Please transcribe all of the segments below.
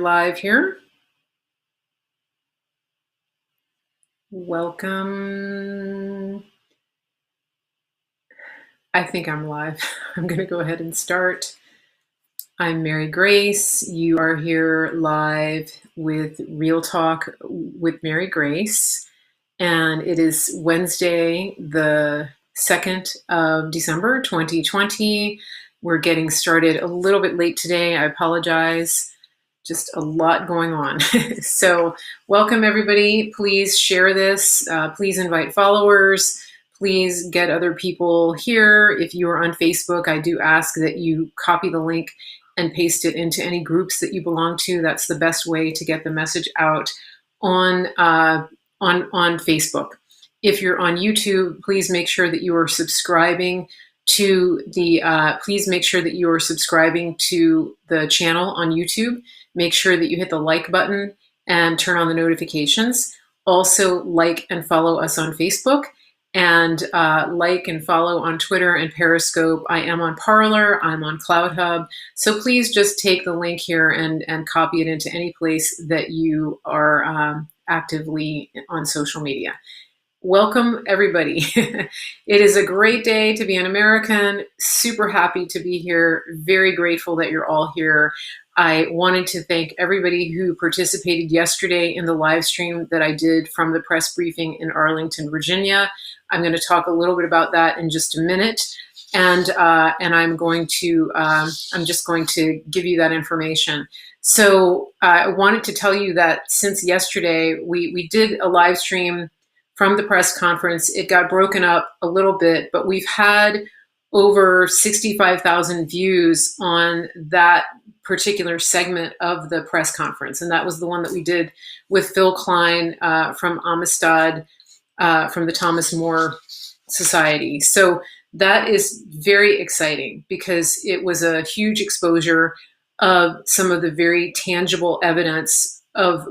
Live here. Welcome. I think I'm live. I'm going to go ahead and start. I'm Mary Grace. You are here live with Real Talk with Mary Grace. And it is Wednesday, the 2nd of December, 2020. We're getting started a little bit late today. I apologize. Just a lot going on. So welcome everybody. Please share this. Please invite followers. Please get other people here. If you are on Facebook, I do ask that you copy the link and paste it into any groups that you belong to. That's the best way to get the message out on Facebook. If you're on YouTube, please make sure that you are subscribing to the channel on YouTube. Make sure that you hit the like button and turn on the notifications. Also, like and follow us on Facebook, and like and follow on Twitter and Periscope. I am on Parler, I'm on CloutHub. So please just take the link here and copy it into any place that you are actively on social media. Welcome, everybody. It is a great day to be an American. Super happy to be here. Very grateful that you're all here. I wanted to thank everybody who participated yesterday in the live stream that I did from the press briefing in Arlington, Virginia. I'm going to talk a little bit about that in just a minute. And I'm just going to give you that information. So I wanted to tell you that since yesterday, we did a live stream from the press conference. It got broken up a little bit, but we've had over 65,000 views on that particular segment of the press conference. And that was the one that we did with Phil Klein from Amistad, from the Thomas More Society. So that is very exciting because it was a huge exposure of some of the very tangible evidence of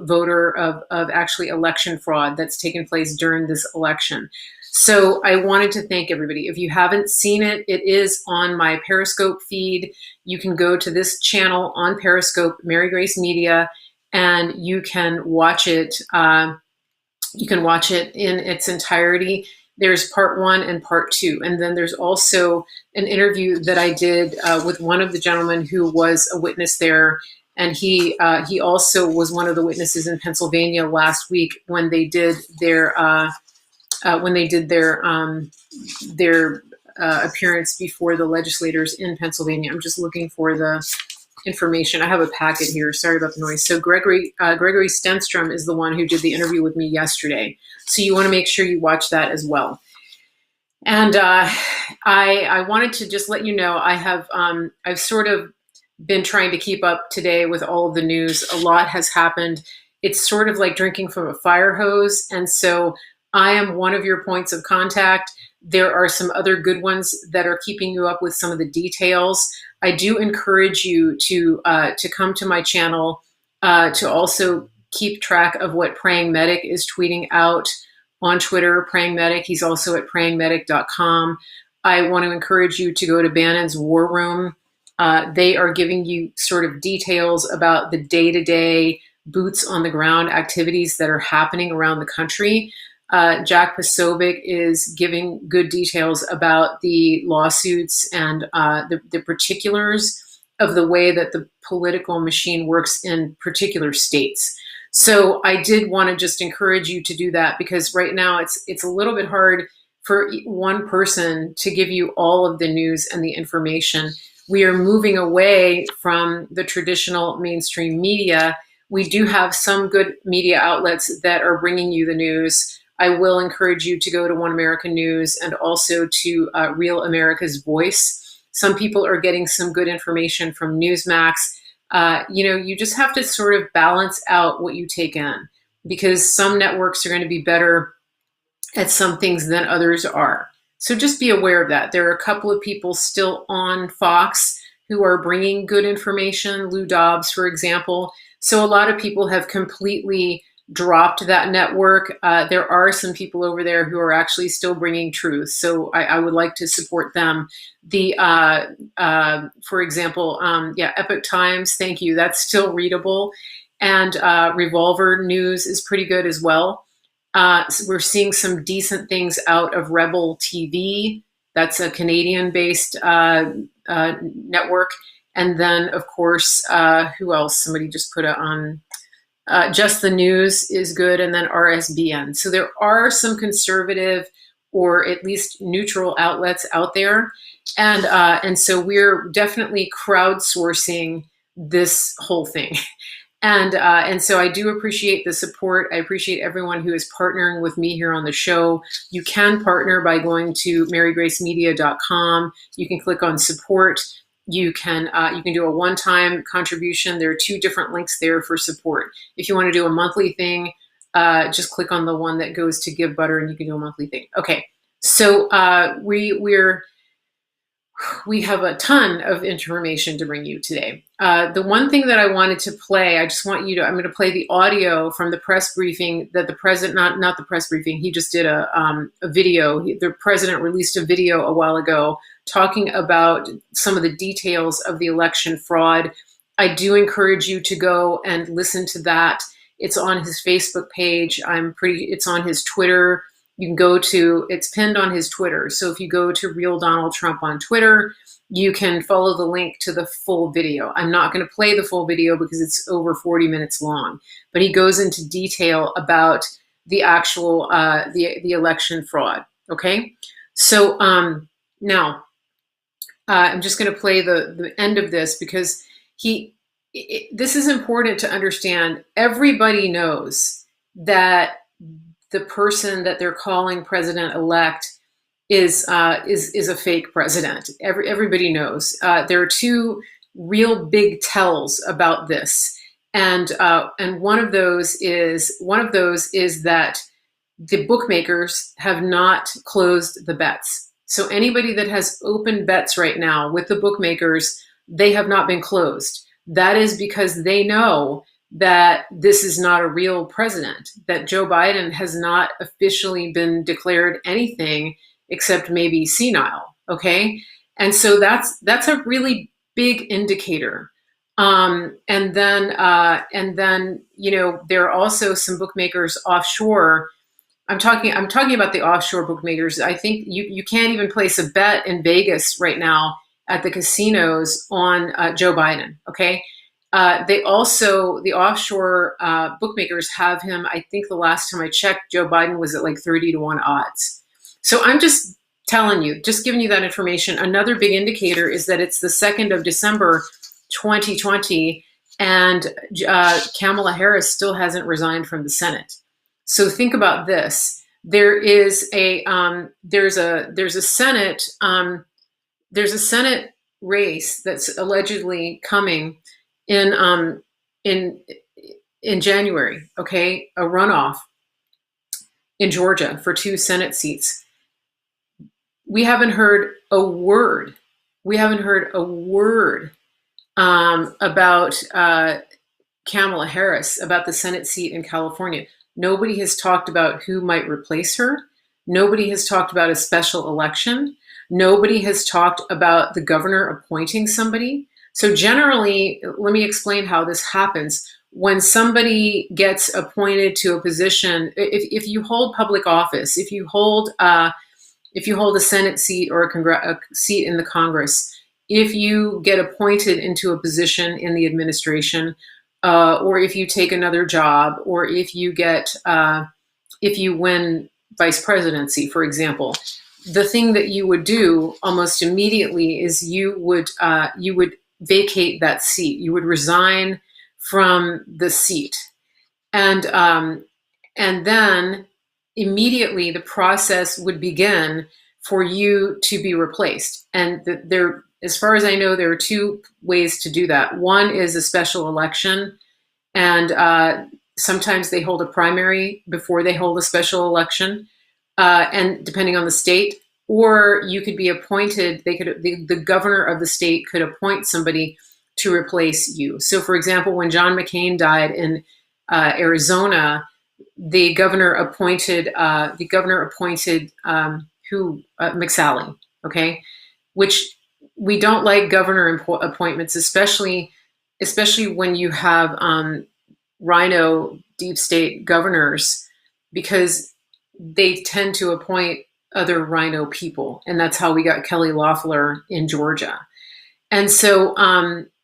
actually election fraud that's taken place during this election. So I wanted to thank everybody. If you haven't seen it, it is on my Periscope feed. You can go to this channel on Periscope, Mary Grace Media, and you can watch it. You can watch it in its entirety. There's part 1 and part 2. And then there's also an interview that I did with one of the gentlemen who was a witness there. And he also was one of the witnesses in Pennsylvania last week when they did their appearance before the legislators in Pennsylvania. I'm just looking for the information. I have a packet here. Sorry about the noise. So Gregory Stenstrom is the one who did the interview with me yesterday. So you want to make sure you watch that as well. And I wanted to just let you know I've sort of been trying to keep up today with all of the news. A lot has happened. It's sort of like drinking from a fire hose. And so I am one of your points of contact. There are some other good ones that are keeping you up with some of the details. I do encourage you to come to my channel to also keep track of what Praying Medic is tweeting out on Twitter. Praying Medic, he's also at prayingmedic.com. I want to encourage you to go to Bannon's War Room. They are giving you sort of details about the day-to-day boots on the ground activities that are happening around the country. Jack Posobiec is giving good details about the lawsuits and the particulars of the way that the political machine works in particular states. So I did want to just encourage you to do that because right now it's a little bit hard for one person to give you all of the news and the information. We are moving away from the traditional mainstream media. We do have some good media outlets that are bringing you the news. I will encourage you to go to One American News and also to Real America's Voice. Some people are getting some good information from Newsmax. You just have to sort of balance out what you take in because some networks are going to be better at some things than others are. So just be aware of that. There are a couple of people still on Fox who are bringing good information, Lou Dobbs, for example. So a lot of people have completely dropped that network. There are some people over there who are actually still bringing truth, so I would like to support them. For example, yeah, Epoch Times, thank you. That's still readable, and Revolver News is pretty good as well. So we're seeing some decent things out of Rebel TV. That's a Canadian-based network. And then, of course, who else? Somebody just put it on. Just the News is good, and then RSBN. So there are some conservative or at least neutral outlets out there, and so we're definitely crowdsourcing this whole thing. And so I do appreciate the support. I appreciate everyone who is partnering with me here on the show. You can partner by going to marygracemedia.com. You can click on support. You can do a one-time contribution. There are 2 different links there for support. If you want to do a monthly thing, just click on the one that goes to Give Butter, and you can do a monthly thing. Okay, so we have a ton of information to bring you today. The one thing that I wanted to play, I'm going to play the audio from the press briefing that the president, not the press briefing, he just did a video. The president released a video a while ago talking about some of the details of the election fraud. I do encourage you to go and listen to that. It's on his Facebook page. It's on his Twitter. You can go to, it's pinned on his Twitter. So if you go to Real Donald Trump on Twitter, you can follow the link to the full video. I'm not going to play the full video because it's over 40 minutes long, but he goes into detail about the actual, the election fraud. Okay. So now I'm just going to play the end of this because this is important to understand. Everybody knows that the person that they're calling president-elect is a fake president. Everybody knows. There are 2 real big tells about this, and one of those is that the bookmakers have not closed the bets. So anybody that has open bets right now with the bookmakers, they have not been closed. That is because they know that this is not a real president, that Joe Biden has not officially been declared anything except maybe senile, okay? And so that's a really big indicator. And then there are also some bookmakers offshore. I'm talking about the offshore bookmakers. I think you can't even place a bet in Vegas right now at the casinos on Joe Biden, okay? The offshore bookmakers have him, I think the last time I checked, Joe Biden was at like 30-1 odds. So I'm just telling you, just giving you that information. Another big indicator is that it's the 2nd of December, 2020, and Kamala Harris still hasn't resigned from the Senate. So think about this. There's a Senate race that's allegedly coming in January, okay, a runoff in Georgia for 2 Senate seats. We haven't heard a word. About Kamala Harris, about the Senate seat in California. Nobody has talked about who might replace her. Nobody has talked about a special election. Nobody has talked about the governor appointing somebody. So generally, let me explain how this happens. When somebody gets appointed to a position, if you hold public office, if you hold a Senate seat or a seat in the Congress, if you get appointed into a position in the administration, or if you take another job, or if you win vice presidency, for example, the thing that you would do almost immediately is you would vacate that seat. You would resign from the seat, and then immediately the process would begin for you to be replaced. And as far as I know, there are 2 ways to do that. One is a special election, and sometimes they hold a primary before they hold a special election, and depending on the state. Or you could be appointed. The governor of the state could appoint somebody to replace you. So, for example, when John McCain died in Arizona, the governor appointed McSally, okay, which we don't like governor appointments, especially when you have rhino deep state governors, because they tend to appoint other rhino people, and that's how we got Kelly Loeffler in Georgia. And so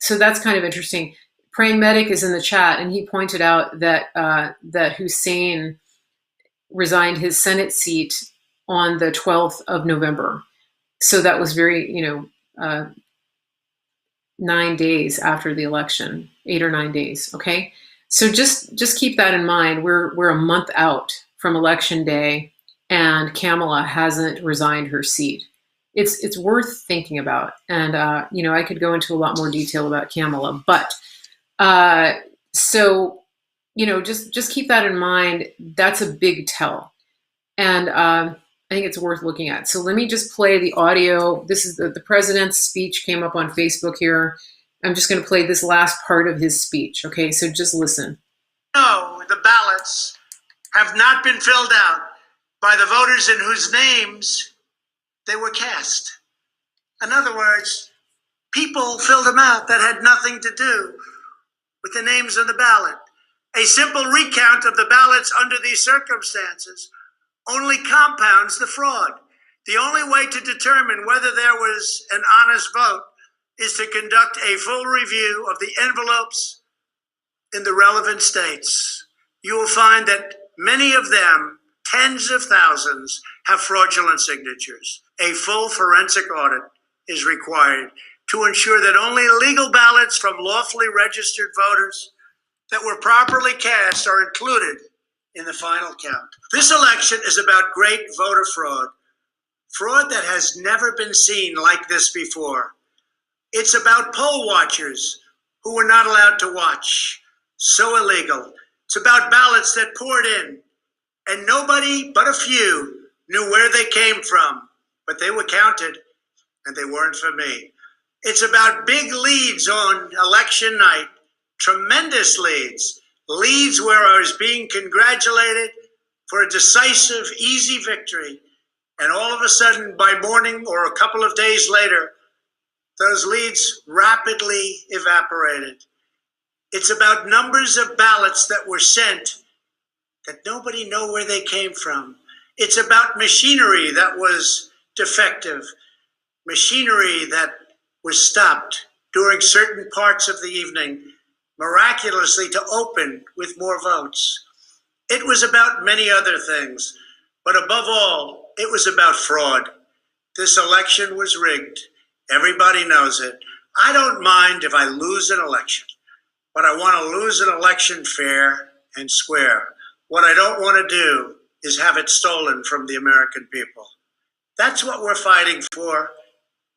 that's kind of interesting. Praying Medic is in the chat, and he pointed out that that Hussein resigned his Senate seat on the 12th of November. So that was very, 9 days after the election, 8 or 9 days. Okay, so just keep that in mind. We're a month out from election day, and Kamala hasn't resigned her seat. It's worth thinking about, and I could go into a lot more detail about Kamala, but so just keep that in mind. That's a big tell, and I think it's worth looking at. So let me just play the audio. This is the president's speech, came up on Facebook here. I'm just going to play this last part of his speech. Okay, so just listen. No, the ballots have not been filled out by the voters in whose names they were cast. In other words, people filled them out that had nothing to do with the names on the ballot. A simple recount of the ballots under these circumstances only compounds the fraud. The only way to determine whether there was an honest vote is to conduct a full review of the envelopes in the relevant states. You will find that many of them, tens of thousands, have fraudulent signatures. A full forensic audit is required to ensure that only legal ballots from lawfully registered voters that were properly cast are included in the final count. This election is about great voter fraud, fraud that has never been seen like this before. It's about poll watchers who were not allowed to watch. So illegal. It's about ballots that poured in, and nobody but a few knew where they came from, but they were counted, and they weren't for me. It's about big leads on election night, tremendous leads, leads where I was being congratulated for a decisive, easy victory, and all of a sudden, by morning or a couple of days later, those leads rapidly evaporated. It's about numbers of ballots that were sent that nobody knew where they came from. It's about machinery that was defective, machinery that was stopped during certain parts of the evening, miraculously to open with more votes. It was about many other things, but above all, it was about fraud. This election was rigged. Everybody knows it. I don't mind if I lose an election, but I want to lose an election fair and square. What I don't want to do is have it stolen from the American people. That's what we're fighting for,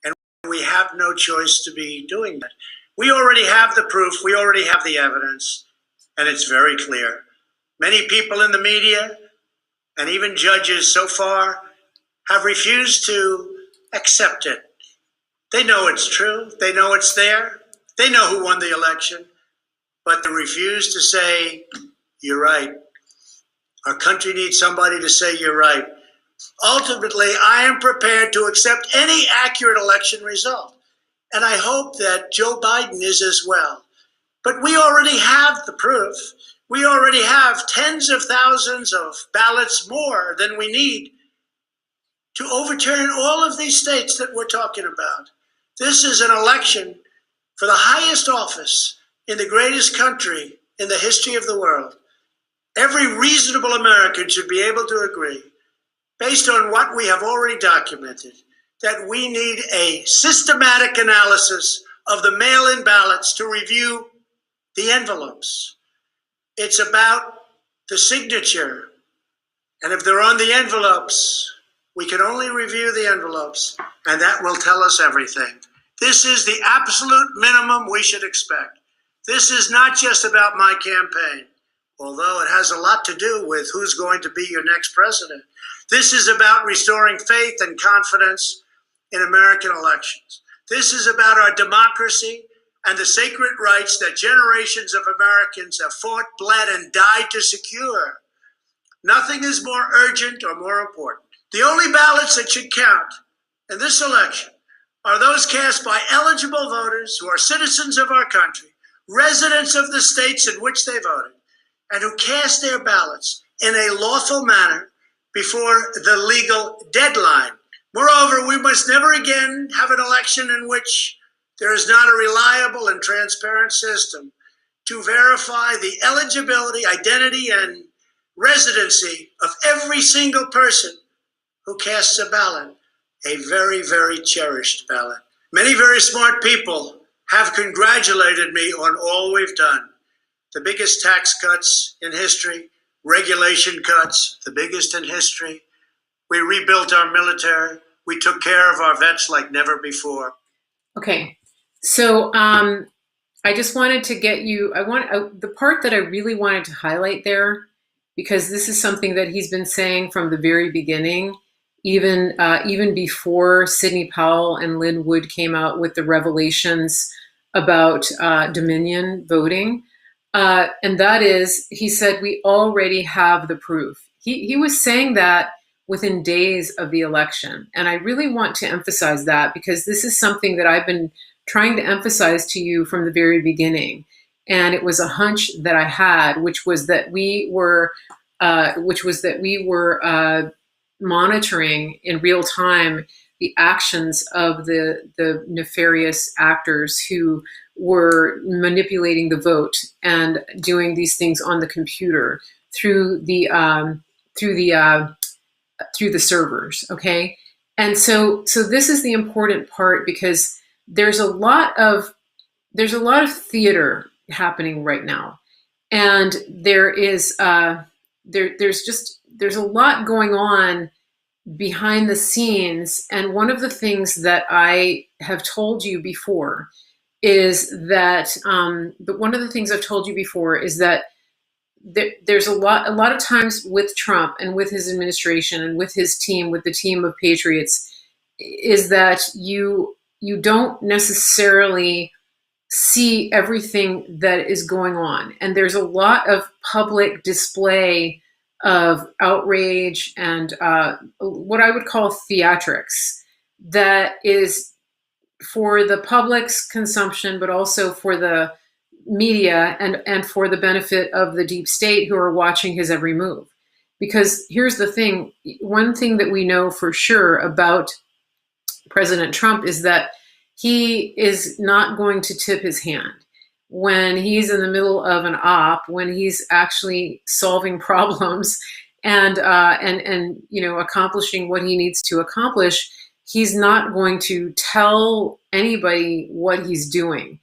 and we have no choice to be doing that. We already have the proof, we already have the evidence, and it's very clear. Many people in the media and even judges so far have refused to accept it. They know it's true, they know it's there, they know who won the election, but they refuse to say, you're right. Our country needs somebody to say you're right. Ultimately, I am prepared to accept any accurate election result. And I hope that Joe Biden is as well. But we already have the proof. We already have tens of thousands of ballots more than we need to overturn all of these states that we're talking about. This is an election for the highest office in the greatest country in the history of the world. Every reasonable American should be able to agree, based on what we have already documented, that we need a systematic analysis of the mail-in ballots to review the envelopes. It's about the signature. And if they're on the envelopes, we can only review the envelopes, and that will tell us everything. This is the absolute minimum we should expect. This is not just about my campaign, although it has a lot to do with who's going to be your next president. This is about restoring faith and confidence in American elections. This is about our democracy and the sacred rights that generations of Americans have fought, bled, and died to secure. Nothing is more urgent or more important. The only ballots that should count in this election are those cast by eligible voters who are citizens of our country, residents of the states in which they voted, and who cast their ballots in a lawful manner before the legal deadline. Moreover, we must never again have an election in which there is not a reliable and transparent system to verify the eligibility, identity, and residency of every single person who casts a ballot, a very, very cherished ballot. Many very smart people have congratulated me on all we've done. The biggest tax cuts in history, regulation cuts, the biggest in history. We rebuilt our military. We took care of our vets like never before. Okay, so I just wanted to get you, the part that I really wanted to highlight there, because this is something that he's been saying from the very beginning, even before Sidney Powell and Lynn Wood came out with the revelations about Dominion voting. And that is, he said, we already have the proof. He was saying that within days of the election. And I really want to emphasize that, because this is something that I've been trying to emphasize to you from the very beginning. And it was a hunch that I had, which was that we were monitoring in real time the actions of the nefarious actors who were manipulating the vote and doing these things on the computer through the servers. Okay, and so this is the important part, because there's a lot of theater happening right now, and there's a lot going on behind the scenes. And one of the things that I have told you before is that there's a lot of times with Trump and with his administration and with his team, with the team of patriots, is that you don't necessarily see everything that is going on. And there's a lot of public display of outrage and what I would call theatrics that is for the public's consumption, but also for the media and for the benefit of the deep state who are watching his every move. Because here's the thing, one thing that we know for sure about President Trump is that he is not going to tip his hand when he's in the middle of an op, when he's actually solving problems and accomplishing what he needs to accomplish. He's not going to tell anybody what he's doing.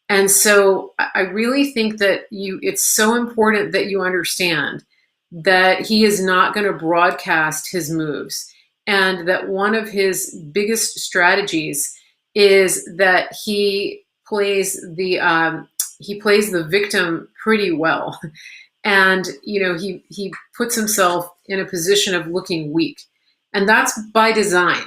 And so I really think that it's so important that you understand that he is not going to broadcast his moves, and that one of his biggest strategies is that he plays the victim pretty well. And, he puts himself in a position of looking weak, and that's by design.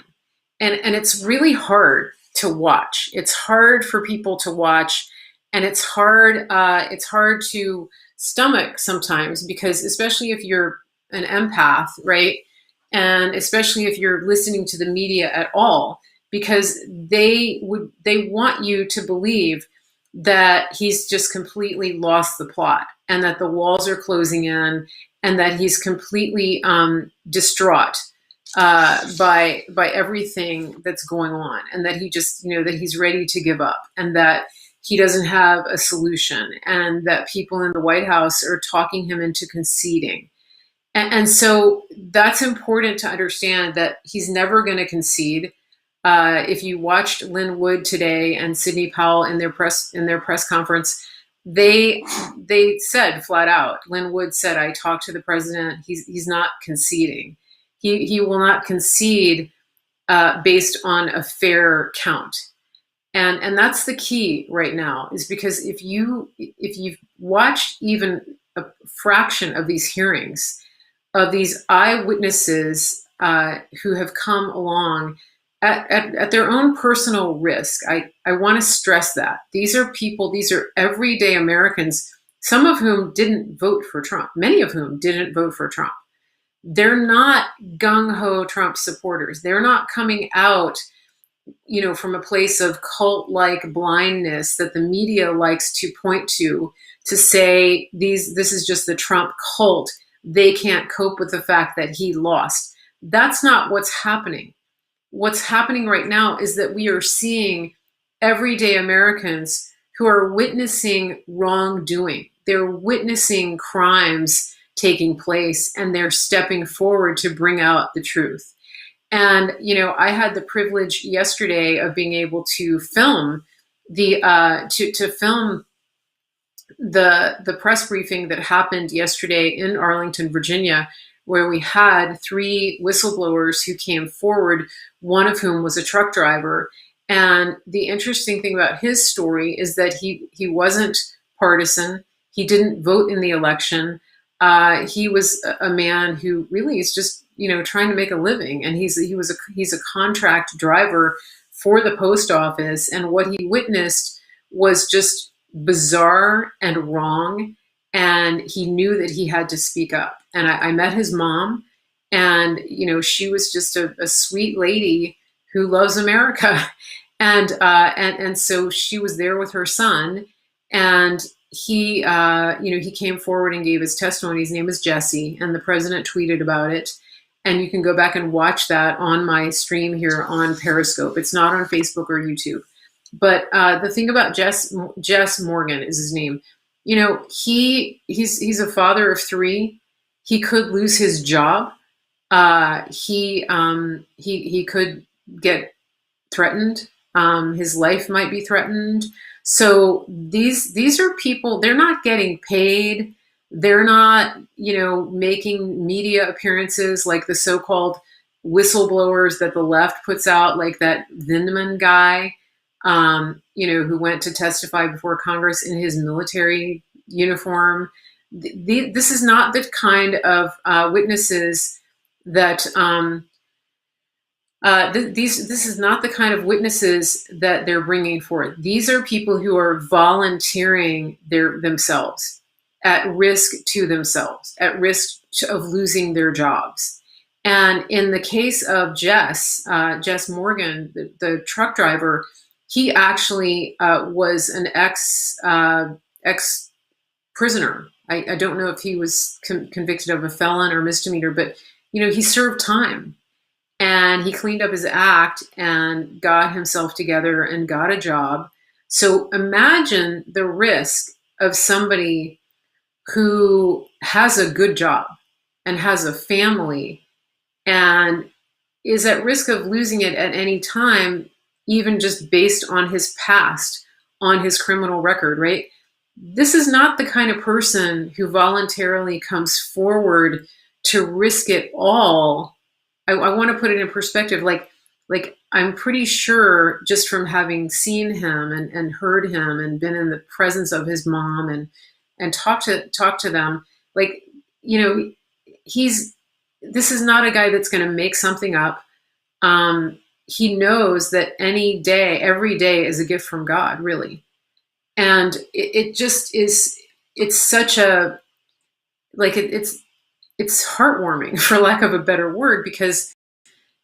And it's really hard to watch. It's hard for people to watch, and it's hard to stomach sometimes, because especially if you're an empath, right? And especially if you're listening to the media at all, because they want you to believe that he's just completely lost the plot, and that the walls are closing in, and that he's completely distraught by everything that's going on, and that he just, that he's ready to give up, and that he doesn't have a solution, and that people in the White House are talking him into conceding. And so that's important to understand, that he's never going to concede. If you watched Lynn Wood today and Sidney Powell in their press conference, they said flat out, Lynn Wood said, I talked to the president, he's not conceding. He will not concede based on a fair count. And that's the key right now, is because if you've watched even a fraction of these hearings, of these eyewitnesses who have come along at their own personal risk, I want to stress that. These are people, these are everyday Americans, some of whom didn't vote for Trump, many of whom didn't vote for Trump. they're not gung-ho Trump supporters. They're not coming out, from a place of cult-like blindness that the media likes to point to say this is just the Trump cult. They can't cope with the fact that he lost. That's not what's happening. What's happening right now is that we are seeing everyday Americans who are witnessing wrongdoing. They're witnessing crimes taking place, and they're stepping forward to bring out the truth. And I had the privilege yesterday of being able to film to film the press briefing that happened yesterday in Arlington, Virginia, where we had 3 whistleblowers who came forward, one of whom was a truck driver. And the interesting thing about his story is that he wasn't partisan. He didn't vote in the election. He was a man who really is just trying to make a living, and he's a contract driver for the post office. And what he witnessed was just bizarre and wrong, and he knew that he had to speak up. And I met his mom, and she was just a sweet lady who loves America, and so she was there with her son, and he he came forward and gave his testimony. His name is Jesse, and the president tweeted about it. And you can go back and watch that on my stream here on Periscope. It's not on Facebook or YouTube. But the thing about Jess Morgan is his name. He's a father of 3. He could lose his job. He could get threatened. His life might be threatened. So these are people. They're not getting paid. They're not, making media appearances like the so-called whistleblowers that the left puts out, like that Vindman guy, who went to testify before Congress in his military uniform. This is not the kind of witnesses that this is not the kind of witnesses that they're bringing forth. These are people who are volunteering themselves at risk to themselves, at risk of losing their jobs. And in the case of Jess Morgan, the truck driver, he actually was an ex prisoner. I don't know if he was convicted of a felon or misdemeanor, but he served time, and he cleaned up his act and got himself together and got a job. So imagine the risk of somebody who has a good job and has a family and is at risk of losing it at any time, even just based on his past, on his criminal record, right? This is not the kind of person who voluntarily comes forward to risk it all. I want to put it in perspective. Like I'm pretty sure, just from having seen him and heard him and been in the presence of his mom and talk to them, this is not a guy that's going to make something up. He knows that every day is a gift from God, really. And it just is, it's such a, it's heartwarming, for lack of a better word, because,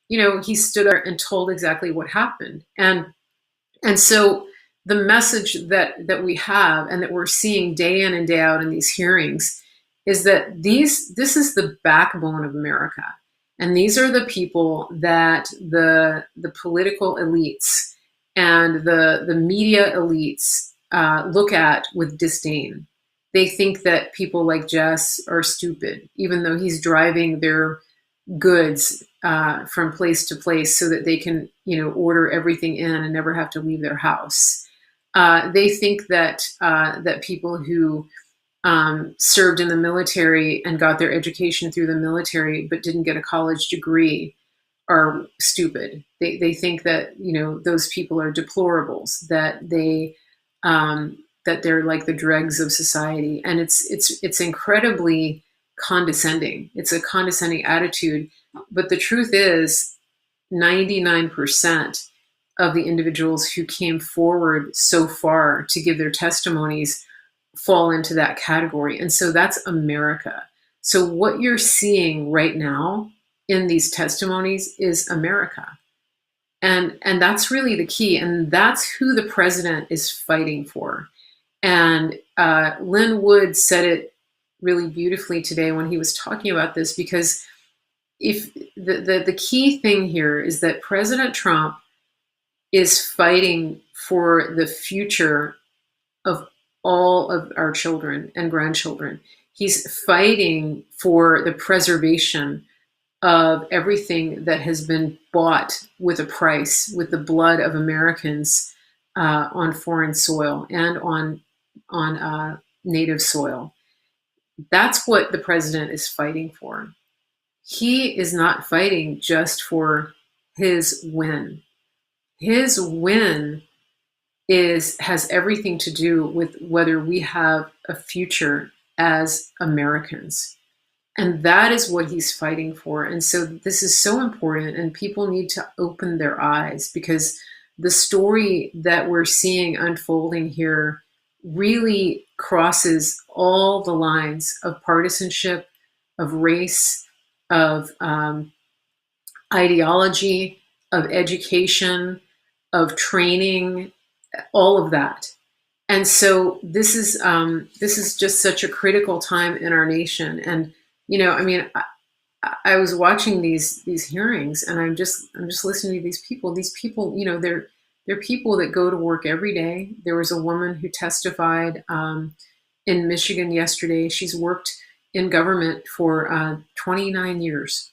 he stood there and told exactly what happened. And so the message that we have and that we're seeing day in and day out in these hearings is that this is the backbone of America. And these are the people that the political elites and the media elites look at with disdain. They think that people like Jess are stupid, even though he's driving their goods from place to place so that they can, order everything in and never have to leave their house. They think that people who served in the military and got their education through the military but didn't get a college degree are stupid. They think that those people are deplorables, that they're like the dregs of society, and it's incredibly condescending. It's a condescending attitude, but the truth is, 99% of the individuals who came forward so far to give their testimonies fall into that category. And so that's America. So what you're seeing right now in these testimonies is America. And that's really the key. And that's who the president is fighting for. And Lynn Wood said it really beautifully today when he was talking about this, because if the key thing here is that President Trump is fighting for the future of all of our children and grandchildren. He's fighting for the preservation of everything that has been bought with a price, with the blood of Americans on foreign soil and on native soil. That's what the president is fighting for. He is not fighting just for his win. His win has everything to do with whether we have a future as Americans. And that is what he's fighting for. And so this is so important, and people need to open their eyes, because the story that we're seeing unfolding here really crosses all the lines of partisanship, of race, of ideology, of education, of training, all of that. And so this is just such a critical time in our nation. And I mean, I was watching these hearings, and I'm just listening to these people. These people, they're people that go to work every day. There was a woman who testified in Michigan yesterday. She's worked in government for 29 years,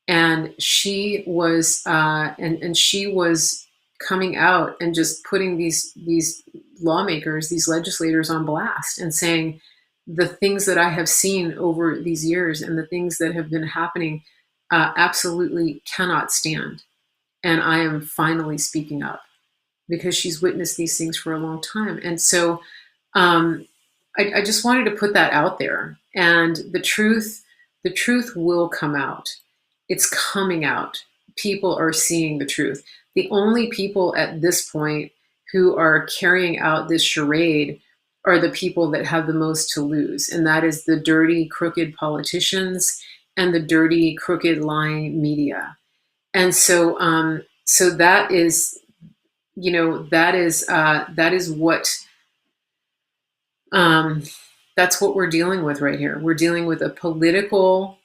and she was and she was coming out and just putting these lawmakers, these legislators on blast, and saying, the things that I have seen over these years and the things that have been happening absolutely cannot stand. And I am finally speaking up, because she's witnessed these things for a long time. And so I just wanted to put that out there. And the truth will come out. It's coming out. People are seeing the truth. The only people at this point who are carrying out this charade are the people that have the most to lose. And that is the dirty, crooked politicians and the dirty, crooked, lying media. And so that is, that is what, that's what we're dealing with right here. We're dealing with a political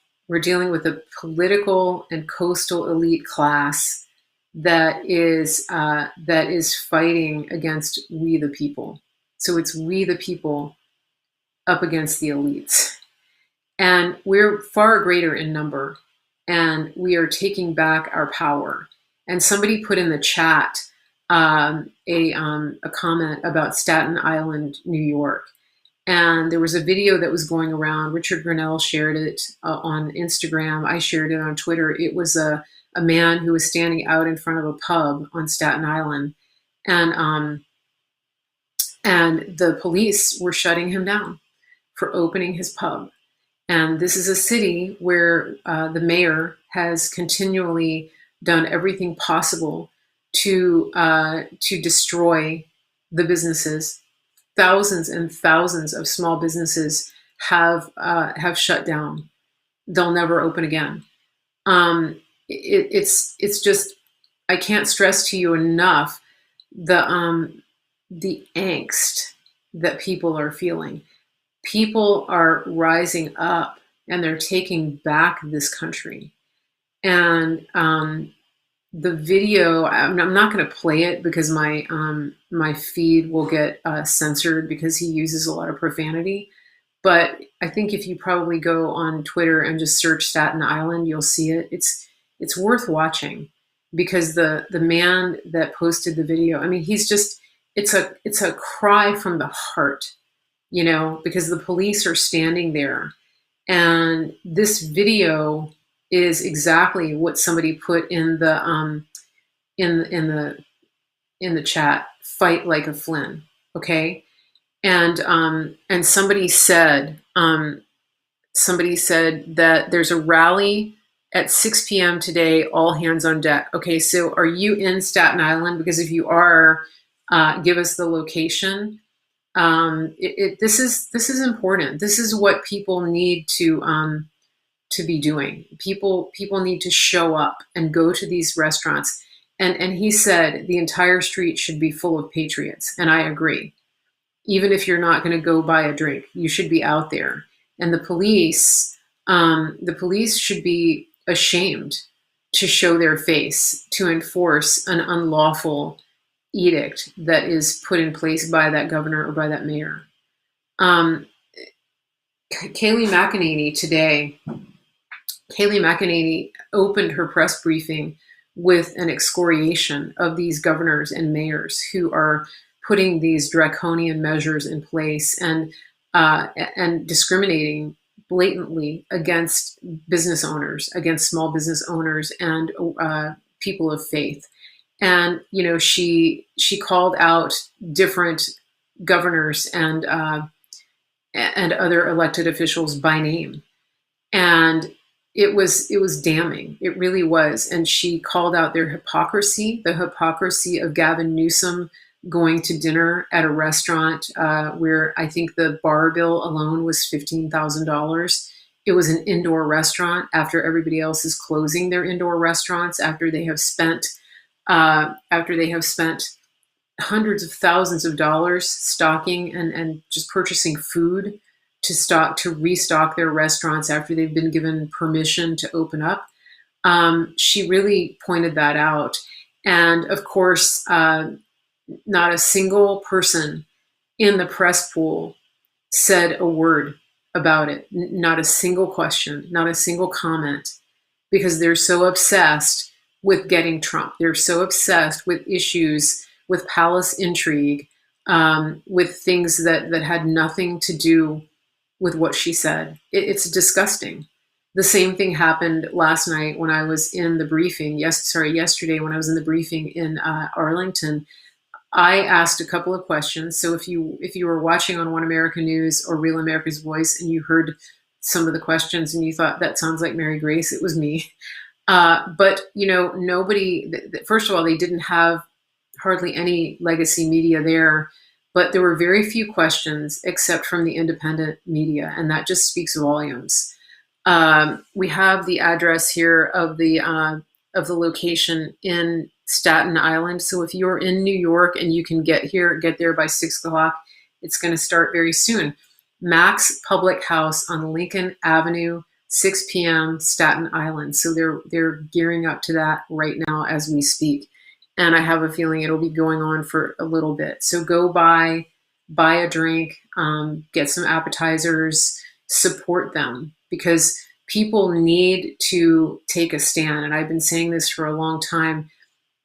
and coastal elite class that is fighting against we the people. So it's we the people up against the elites. And we're far greater in number, and we are taking back our power. And somebody put in the chat a comment about Staten Island, New York. And there was a video that was going around. Richard Grinnell shared it on Instagram. I shared it on Twitter. It was a man who was standing out in front of a pub on Staten Island. And the police were shutting him down for opening his pub. And this is a city where the mayor has continually done everything possible to destroy the businesses. Thousands and thousands of small businesses have shut down. They'll never open again. It's just, I can't stress to you enough the angst that people are feeling. People are rising up, and they're taking back this country. And the video, I'm not going to play it because my feed will get censored because he uses a lot of profanity. But I think if you probably go on Twitter and just search Staten Island, you'll see it. It's worth watching, because the man that posted the video, I mean, he's just, it's a cry from the heart, because the police are standing there. And this video is exactly what somebody put in the chat: fight like a Flynn. Okay. And somebody said that there's a rally at 6 p.m. today, all hands on deck. Okay, so are you in Staten Island? Because if you are, give us the location. This is important. This is what people need to be doing. People need to show up and go to these restaurants. And he said the entire street should be full of patriots, and I agree. Even if you're not going to go buy a drink, you should be out there. And the police should be ashamed to show their face to enforce an unlawful edict that is put in place by that governor or by that mayor. Um, Kayleigh McEnany today, Kayleigh McEnany opened her press briefing with an excoriation of these governors and mayors who are putting these draconian measures in place and discriminating blatantly against business owners, against small business owners and people of faith. And she called out different governors and other elected officials by name, and it was damning. It really was. And she called out their hypocrisy, the hypocrisy of Gavin Newsom going to dinner at a restaurant where I think the bar bill alone was $15,000. It was an indoor restaurant after everybody else is closing their indoor restaurants after they have spent hundreds of thousands of dollars stocking and just purchasing food to restock their restaurants after they've been given permission to open up. She really pointed that out. And of course, not a single person in the press pool said a word about it. Not a single question, not a single comment, because they're so obsessed with getting Trump. They're so obsessed with issues, with palace intrigue, with things that had nothing to do with what she said. It's disgusting. The same thing happened last night when I was in the briefing. Yesterday when I was in the briefing in Arlington. I asked a couple of questions. So if you were watching on One American News or Real America's Voice and you heard some of the questions and you thought that sounds like Mary Grace, it was me. But nobody. First of all, they didn't have hardly any legacy media there, but there were very few questions except from the independent media, and that just speaks volumes. We have the address here of the location in Staten Island. So if you're in New York and you can get there by 6 o'clock, it's going to start very soon. Max Public House on Lincoln Avenue, 6 p.m. Staten Island. So they're gearing up to that right now as we speak. And I have a feeling it'll be going on for a little bit. So go buy a drink, get some appetizers, support them, because people need to take a stand. And I've been saying this for a long time.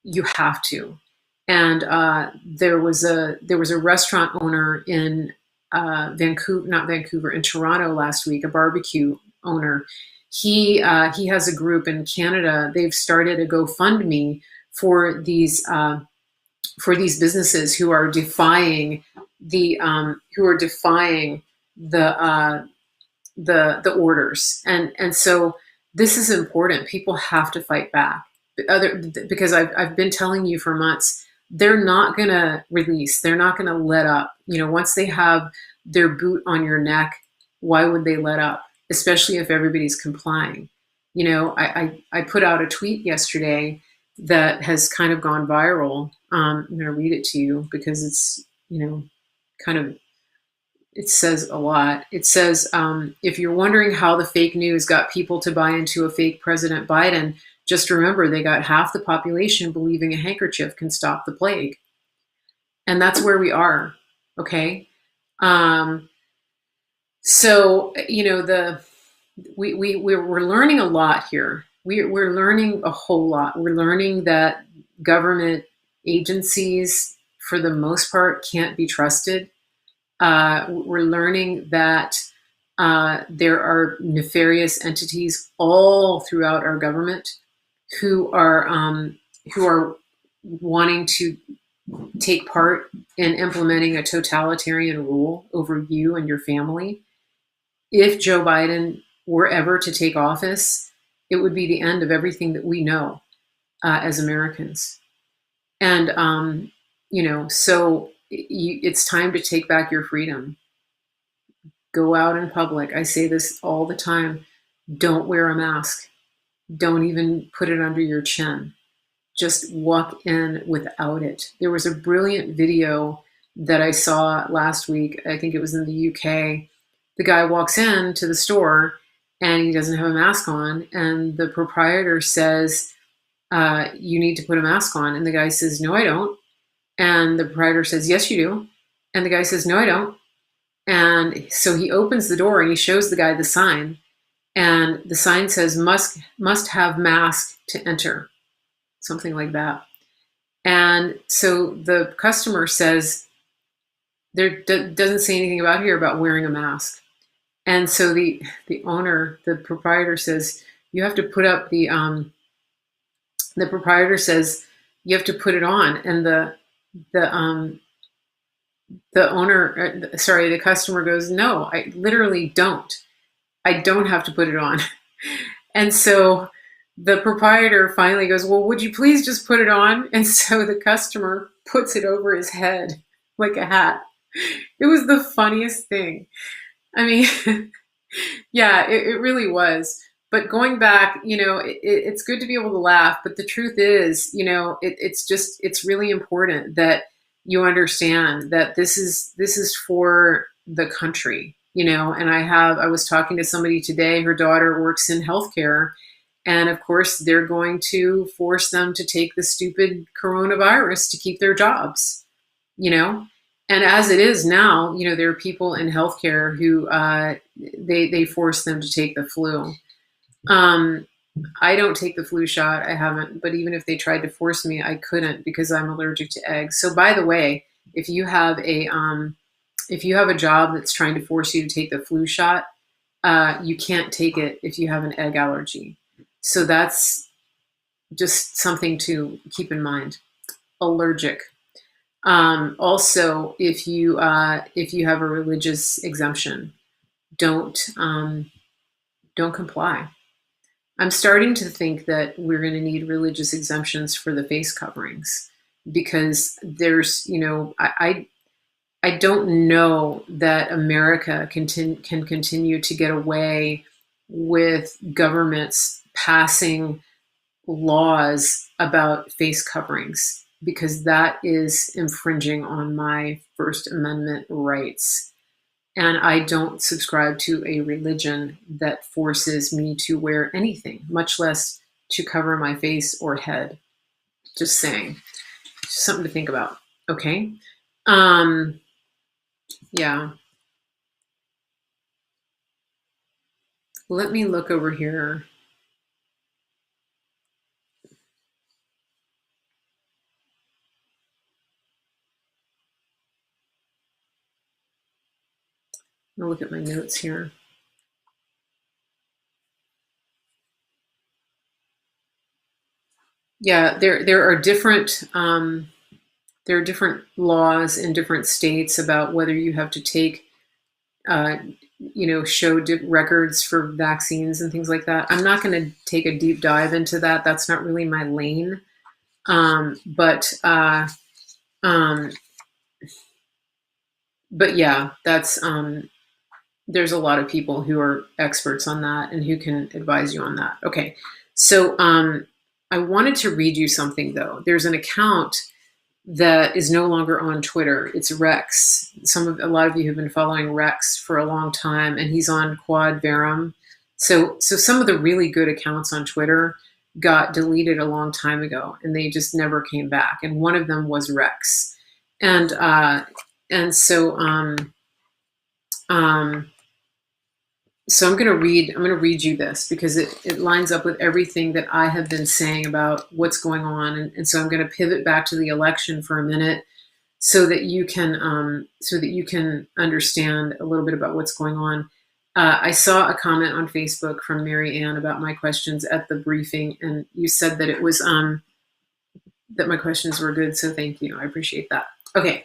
You have to. And there was a restaurant owner in in Toronto last week, a barbecue owner. He has a group in Canada. They've started a GoFundMe for these businesses who are defying the orders. And so this is important. People have to fight back. Because I've been telling you for months, they're not going to release. They're not going to let up. Once they have their boot on your neck, why would they let up? Especially if everybody's complying. I put out a tweet yesterday that has kind of gone viral. I'm going to read it to you because it's, it says a lot. It says, if you're wondering how the fake news got people to buy into a fake President Biden, just remember they got half the population believing a handkerchief can stop the plague. And that's where we are. Okay. So, we're learning a lot here. We're learning a whole lot. We're learning that government agencies, for the most part, can't be trusted. We're learning that there are nefarious entities all throughout our government who are wanting to take part in implementing a totalitarian rule over you and your family. If Joe Biden were ever to take office, it would be the end of everything that we know as Americans. And so it's time to take back your freedom. Go out in public. I say this all the time. Don't wear a mask. Don't even put it under your chin. Just walk in without it. There was a brilliant video that I saw last week. I think it was in the UK. The guy walks in to the store and he doesn't have a mask on. And the proprietor says, you need to put a mask on. And the guy says, no, I don't. And the proprietor says, yes, you do. And the guy says, no, I don't. And so he opens the door and he shows the guy the sign. And the sign says, must have mask to enter. Something like that. And so the customer says, there doesn't say anything about here about wearing a mask. And so the owner, the proprietor says, you have to put up the proprietor says, you have to put it on. And the customer goes, no, I literally don't. I don't have to put it on. And so the proprietor finally goes, well, would you please just put it on? And so the customer puts it over his head like a hat. It was the funniest thing. I mean, yeah, it really was. But going back, it's good to be able to laugh. But the truth is, it's really important that you understand that this is for the country, and I was talking to somebody today, her daughter works in healthcare. And of course, they're going to force them to take the stupid coronavirus to keep their jobs, And as it is now, there are people in healthcare who they force them to take the flu. I don't take the flu shot. I haven't. But even if they tried to force me, I couldn't because I'm allergic to eggs. So by the way, if you have a job that's trying to force you to take the flu shot, you can't take it if you have an egg allergy. So that's just something to keep in mind. Allergic. Also, if you have a religious exemption, don't comply. I'm starting to think that we're going to need religious exemptions for the face coverings because there's, I don't know that America can continue to get away with governments passing laws about face coverings because that is infringing on my First Amendment rights. And I don't subscribe to a religion that forces me to wear anything, much less to cover my face or head. Just saying. Just something to think about. Okay. Yeah. Let me look over here. I'll look at my notes here. Yeah, there are different laws in different states about whether you have to take show records for vaccines and things like that. I'm not going to take a deep dive into that. That's not really my lane. But yeah, that's there's a lot of people who are experts on that and who can advise you on that. Okay, so I wanted to read you something though. There's an account that is no longer on Twitter. It's Rex. A lot of you have been following Rex for a long time, and he's on Quad Verum. So some of the really good accounts on Twitter got deleted a long time ago, and they just never came back. And one of them was Rex, and so I'm going to read you this because it lines up with everything that I have been saying about what's going on. And so I'm going to pivot back to the election for a minute so that you can understand a little bit about what's going on. I saw a comment on Facebook from Mary Ann about my questions at the briefing, and you said that it was that my questions were good. So thank you. I appreciate that. Okay.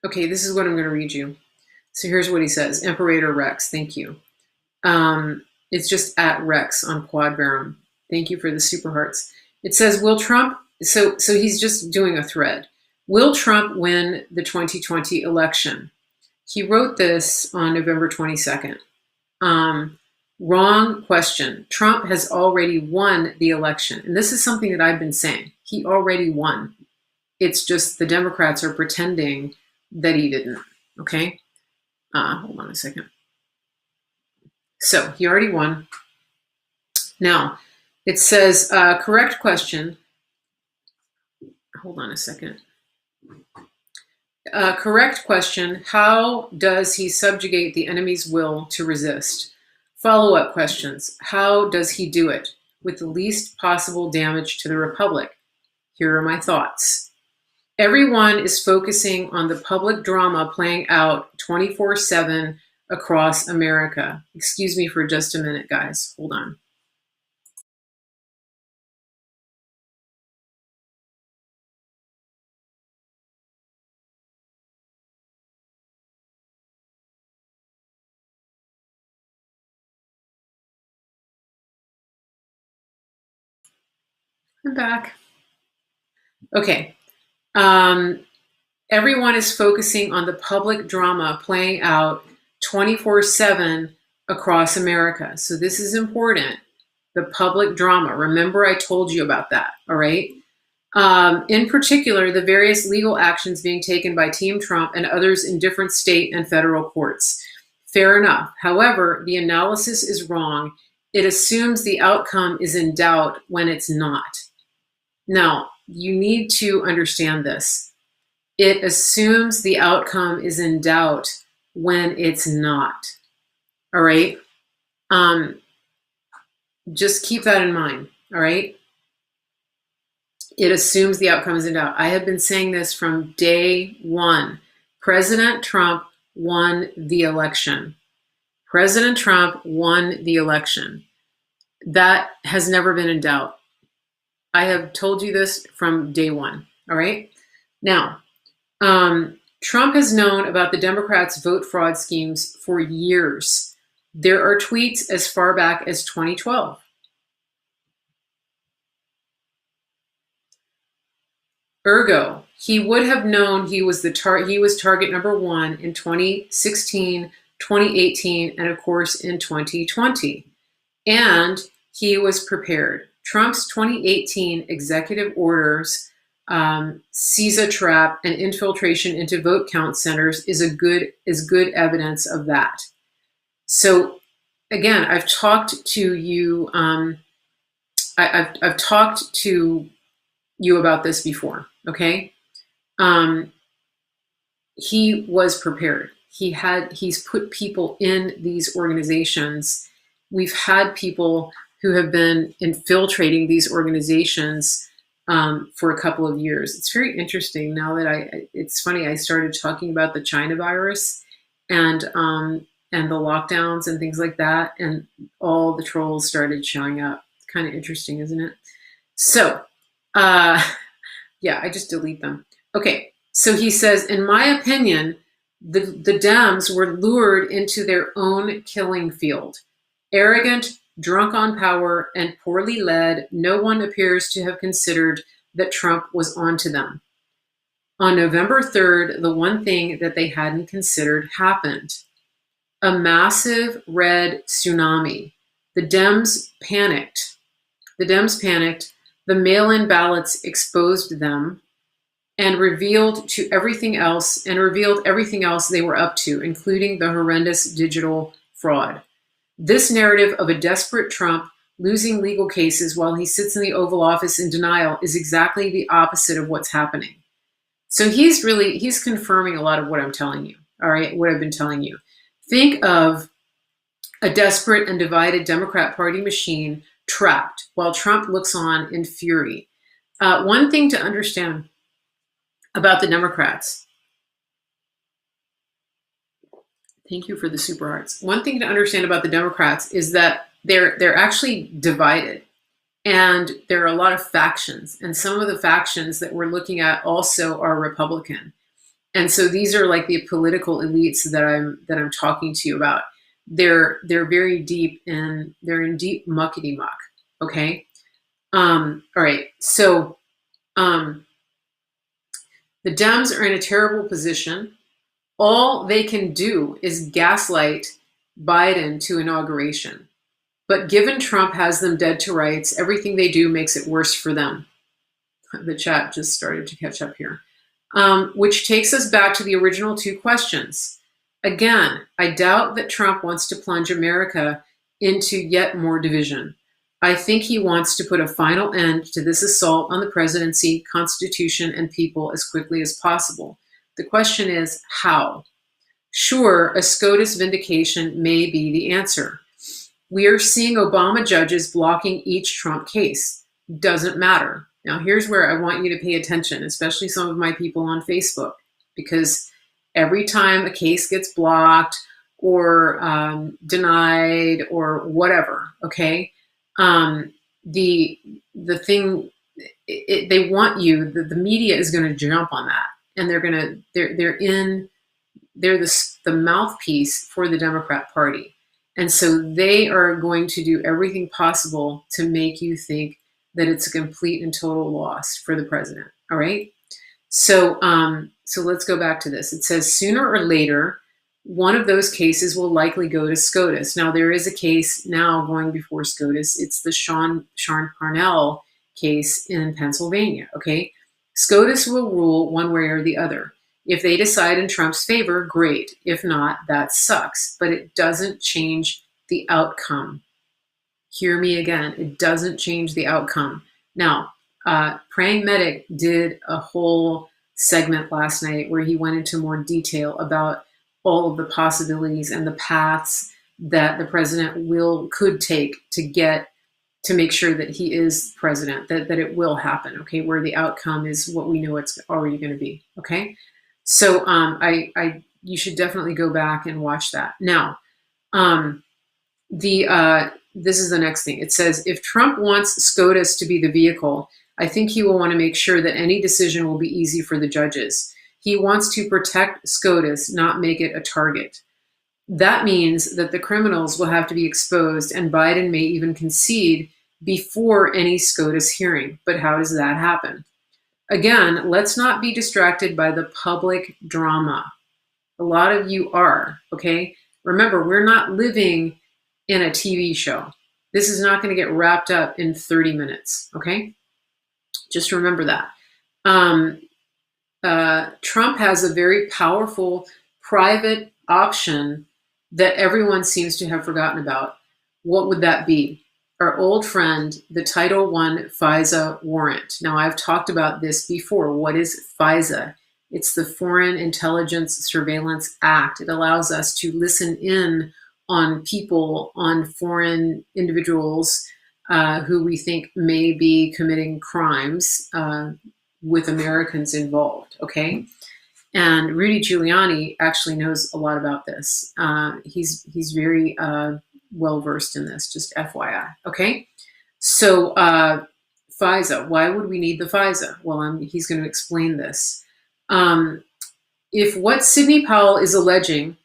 Okay, this is what I'm going to read you. So here's what he says. Imperator Rex, thank you. It's just at Rex on Quad Verum. Thank you for the super hearts. It says, will Trump So he's just doing a thread. Will Trump win the 2020 election? He wrote this on November 22nd. Wrong question. Trump has already won the election. And this is something that I've been saying. He already won. It's just the Democrats are pretending that he didn't. Okay? Hold on a second. So he already won. Now, it says, correct question. Hold on a second. Correct question. How does he subjugate the enemy's will to resist? Follow-up questions. How does he do it with the least possible damage to the republic? Here are my thoughts. Everyone is focusing on the public drama playing out 24/7 across America. Excuse me for just a minute, guys. Hold on. I'm back. Okay. Everyone is focusing on the public drama playing out 24/7 across America. So this is important. The public drama. Remember, I told you about that. All right. In particular, the various legal actions being taken by Team Trump and others in different state and federal courts. Fair enough. However, the analysis is wrong. It assumes the outcome is in doubt when it's not. Now, you need to understand this. It assumes the outcome is in doubt when it's not. All right? Just keep that in mind. All right? It assumes the outcome is in doubt. I have been saying this from day one. President Trump won the election. President Trump won the election. That has never been in doubt. I have told you this from day one. All right? Now, Trump has known about the Democrats' vote fraud schemes for years. There are tweets as far back as 2012. Ergo, he would have known he was target number one in 2016, 2018, and of course in 2020. And he was prepared. Trump's 2018 executive orders, CISA trap, and infiltration into vote count centers is good evidence of that. So again, I've talked to you. I've talked to you about this before. Okay, he was prepared. He's put people in these organizations. We've had people who have been infiltrating these organizations for a couple of years. It's very interesting now that it's funny, I started talking about the China virus and the lockdowns and things like that, and all the trolls started showing up. It's kind of interesting, isn't it? So, yeah, I just delete them. Okay, so he says, in my opinion, the Dems were lured into their own killing field. Arrogant, drunk on power, and poorly led, no one appears to have considered that Trump was onto them. On November 3rd, the one thing that they hadn't considered happened. A massive red tsunami. The Dems panicked. The mail-in ballots exposed them and revealed everything else they were up to, including the horrendous digital fraud. This narrative of a desperate Trump losing legal cases while he sits in the Oval Office in denial is exactly the opposite of what's happening. So he's confirming a lot of what I'm telling you, all right, what I've been telling you. Think of a desperate and divided Democrat Party machine trapped while Trump looks on in fury. One thing to understand about the Democrats, thank you for the super hearts. One thing to understand about the Democrats is that they're actually divided, and there are a lot of factions, and some of the factions that we're looking at also are Republican. And so these are like the political elites that I'm talking to you about. They're very deep, and they're in deep muckety muck. Okay. All right. So The Dems are in a terrible position. All they can do is gaslight Biden to inauguration. But given Trump has them dead to rights, everything they do makes it worse for them. The chat just started to catch up here. Which takes us back to the original two questions. Again, I doubt that Trump wants to plunge America into yet more division. I think he wants to put a final end to this assault on the presidency, Constitution, and people as quickly as possible. The question is, how? Sure, a SCOTUS vindication may be the answer. We are seeing Obama judges blocking each Trump case. Doesn't matter. Now, here's where I want you to pay attention, especially some of my people on Facebook, because every time a case gets blocked or denied or whatever, okay, the thing, they want you, the media is going to jump on that, and they're the mouthpiece for the Democrat Party. And so they are going to do everything possible to make you think that it's a complete and total loss for the president. All right. So let's go back to this. It says sooner or later, one of those cases will likely go to SCOTUS. Now there is a case now going before SCOTUS. It's the Sean Parnell case in Pennsylvania. Okay. SCOTUS will rule one way or the other. If they decide in Trump's favor, great. If not, that sucks. But it doesn't change the outcome. Hear me again. It doesn't change the outcome. Now, Praying Medic did a whole segment last night where he went into more detail about all of the possibilities and the paths that the president could take to make sure that he is president, that it will happen, okay, where the outcome is what we know it's already going to be, okay? So you should definitely go back and watch that. Now, this is the next thing. It says, if Trump wants SCOTUS to be the vehicle, I think he will want to make sure that any decision will be easy for the judges. He wants to protect SCOTUS, not make it a target. That means that the criminals will have to be exposed, and Biden may even concede before any SCOTUS hearing. But how does that happen? Again, let's not be distracted by the public drama. A lot of you are, okay? Remember, we're not living in a TV show. This is not going to get wrapped up in 30 minutes, okay? Just remember that. Trump has a very powerful private option that everyone seems to have forgotten about. What would that be? Our old friend, the Title I FISA warrant. Now, I've talked about this before. What is FISA? It's the Foreign Intelligence Surveillance Act. It allows us to listen in on people, on foreign individuals who we think may be committing crimes with Americans involved, okay? And Rudy Giuliani actually knows a lot about this. He's very well-versed in this, just FYI, okay? So FISA, why would we need the FISA? Well, he's going to explain this. If what Sidney Powell is alleging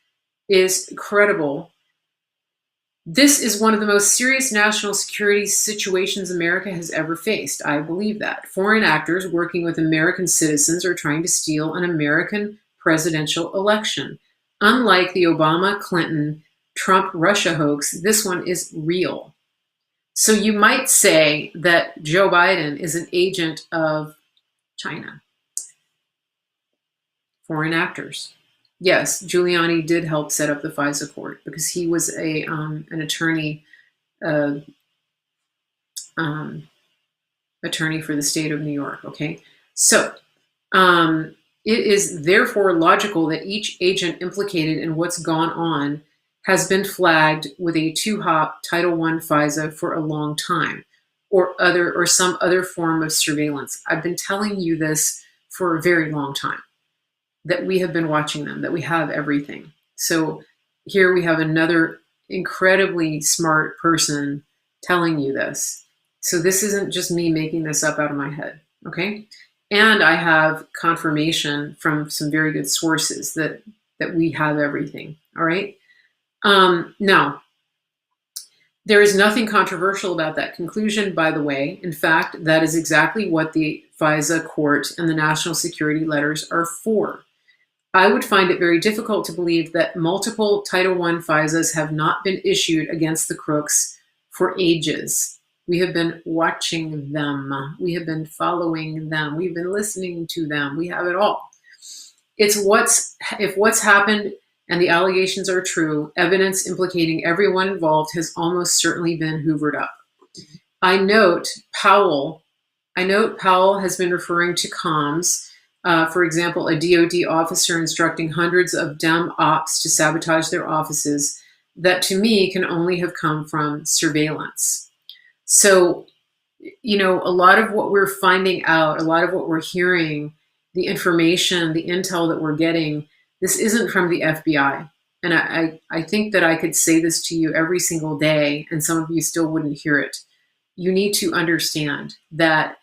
is credible, this is one of the most serious national security situations America has ever faced. I believe that. Foreign actors working with American citizens are trying to steal an American presidential election. Unlike the Obama, Clinton, Trump, Russia hoax, this one is real. So you might say that Joe Biden is an agent of China. Foreign actors. Yes, Giuliani did help set up the FISA court because he was an attorney for the state of New York. Okay, so it is therefore logical that each agent implicated in what's gone on has been flagged with a two-hop Title I FISA for a long time, or some other form of surveillance. I've been telling you this for a very long time, that we have been watching them, that we have everything. So here we have another incredibly smart person telling you this. So this isn't just me making this up out of my head, okay? And I have confirmation from some very good sources that we have everything, all right? Now, There is nothing controversial about that conclusion, by the way. In fact, that is exactly what the FISA court and the national security letters are for. I would find it very difficult to believe that multiple Title I FISAs have not been issued against the crooks for ages. We have been watching them. We have been following them. We've been listening to them. We have it all. If what's happened and the allegations are true, evidence implicating everyone involved has almost certainly been hoovered up. I note Powell has been referring to comms. For example, a DOD officer instructing hundreds of Dem ops to sabotage their offices, that to me can only have come from surveillance. So, a lot of what we're finding out, a lot of what we're hearing, the information, the intel that we're getting, this isn't from the FBI. And I think that I could say this to you every single day, and some of you still wouldn't hear it. You need to understand that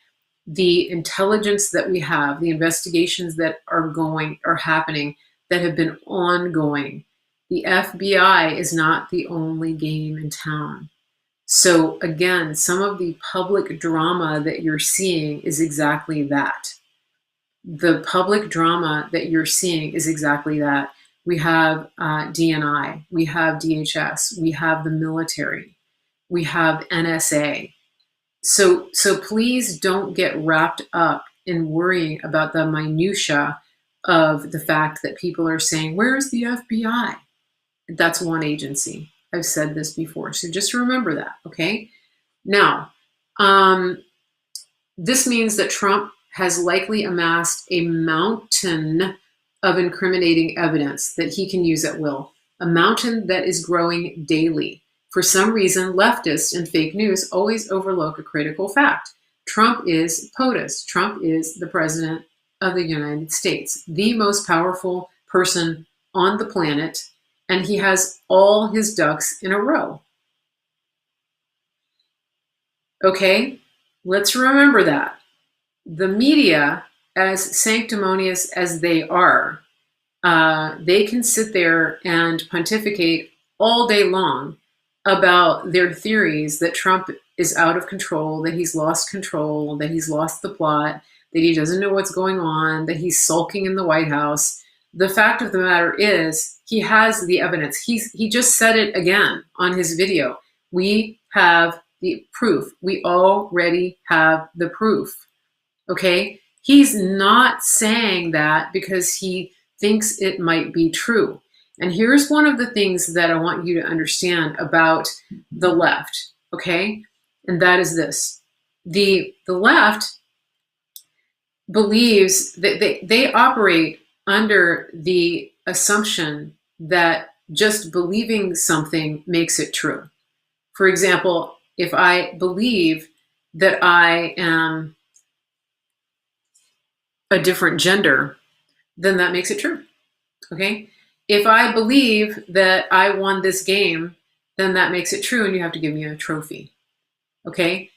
the intelligence that we have, the investigations that are happening, that have been ongoing, the FBI is not the only game in town. So again, some of the public drama that you're seeing is exactly that. The public drama that you're seeing is exactly that. We have DNI, we have DHS, we have the military, we have NSA. So please don't get wrapped up in worrying about the minutia of the fact that people are saying, where's the FBI? That's one agency. I've said this before, so just remember that, okay? Now, this means that Trump has likely amassed a mountain of incriminating evidence that he can use at will, a mountain that is growing daily. For some reason, leftists and fake news always overlook a critical fact. Trump is POTUS. Trump is the president of the United States, the most powerful person on the planet, and he has all his ducks in a row. Okay, let's remember that. The media, as sanctimonious as they are, they can sit there and pontificate all day long about their theories that Trump is out of control, that he's lost control, that he's lost the plot, that he doesn't know what's going on, that he's sulking in the White House. The fact of the matter is, he has the evidence. He just said it again on his video. We have the proof. We already have the proof. Okay? He's not saying that because he thinks it might be true. And here's one of the things that I want you to understand about the left, okay? And that is this. The left believes that they operate under the assumption that just believing something makes it true. For example, if I believe that I am a different gender, then that makes it true, okay? If I believe that I won this game, then that makes it true and you have to give me a trophy, okay?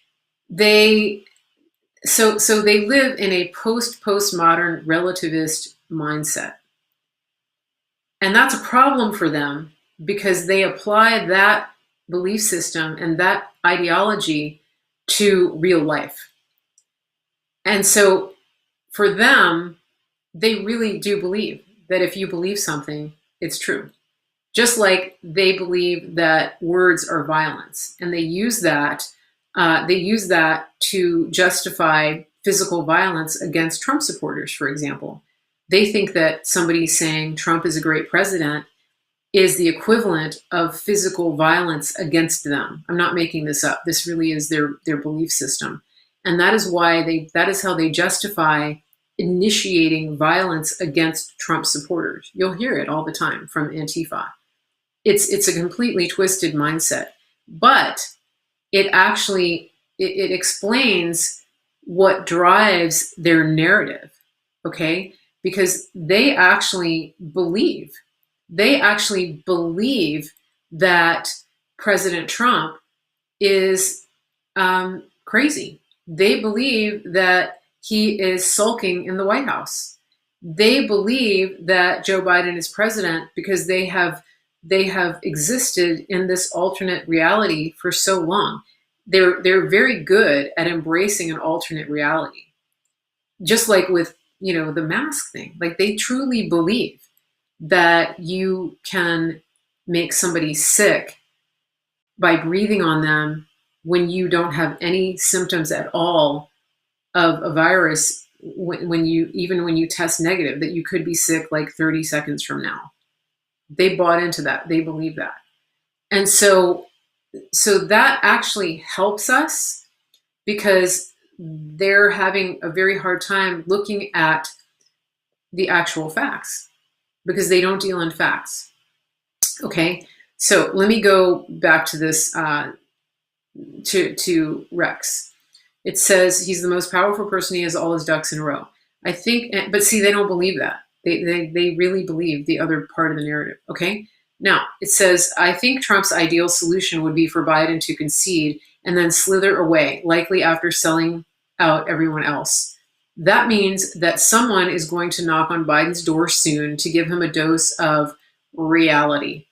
So they live in a postmodern relativist mindset. And that's a problem for them because they apply that belief system and that ideology to real life. And so for them, they really do believe that if you believe something, it's true. Just like they believe that words are violence, and they use that to justify physical violence against Trump supporters, for example. They think that somebody saying Trump is a great president is the equivalent of physical violence against them. I'm not making this up. This really is their belief system. And that is how they justify initiating violence against Trump supporters. You'll hear it all the time from Antifa. It's a completely twisted mindset, but it explains what drives their narrative, okay? Because they actually believe that President Trump is crazy. They believe that he is sulking in the White House. They believe that Joe Biden is president because they have they have existed in this alternate reality for so long. They're very good at embracing an alternate reality. Just like with, the mask thing. Like they truly believe that you can make somebody sick by breathing on them when you don't have any symptoms at all of a virus, when you test negative, that you could be sick like 30 seconds from now. They bought into that. They believe that. And so that actually helps us, because they're having a very hard time looking at the actual facts, because they don't deal in facts. Okay, so let me go back to this, to Rex. It says he's the most powerful person. He has all his ducks in a row. I think, but see, they don't believe that. They really believe the other part of the narrative. Okay, now it says, I think Trump's ideal solution would be for Biden to concede and then slither away, likely after selling out everyone else. That means that someone is going to knock on Biden's door soon to give him a dose of reality.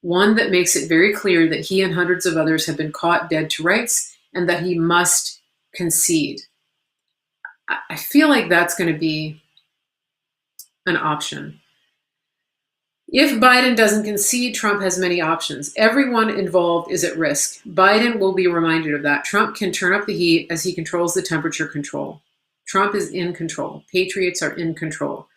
One that makes it very clear that he and hundreds of others have been caught dead to rights and that he must concede. I feel like that's going to be an option. If Biden doesn't concede, Trump has many options. Everyone involved is at risk. Biden will be reminded of that. Trump can turn up the heat as he controls the temperature control. Trump is in control. Patriots are in control.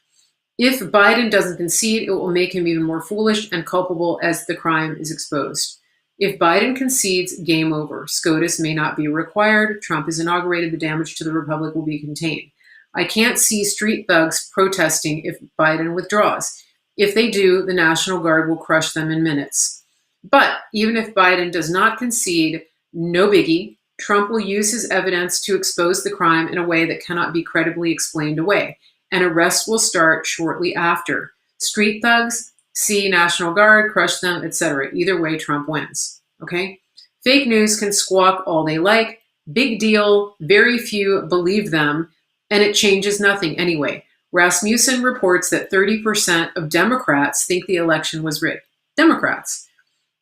If Biden doesn't concede, it will make him even more foolish and culpable as the crime is exposed. If Biden concedes, game over. SCOTUS may not be required. Trump is inaugurated. The damage to the republic will be contained. I can't see street thugs protesting if Biden withdraws. If they do, the National Guard will crush them in minutes. But even if Biden does not concede, no biggie. Trump will use his evidence to expose the crime in a way that cannot be credibly explained away. An arrest will start shortly after. Street thugs, see National Guard, crush them, etc. Either way, Trump wins. Okay? Fake news can squawk all they like. Big deal. Very few believe them, and it changes nothing anyway. Rasmussen reports that 30% of Democrats think the election was rigged. Democrats.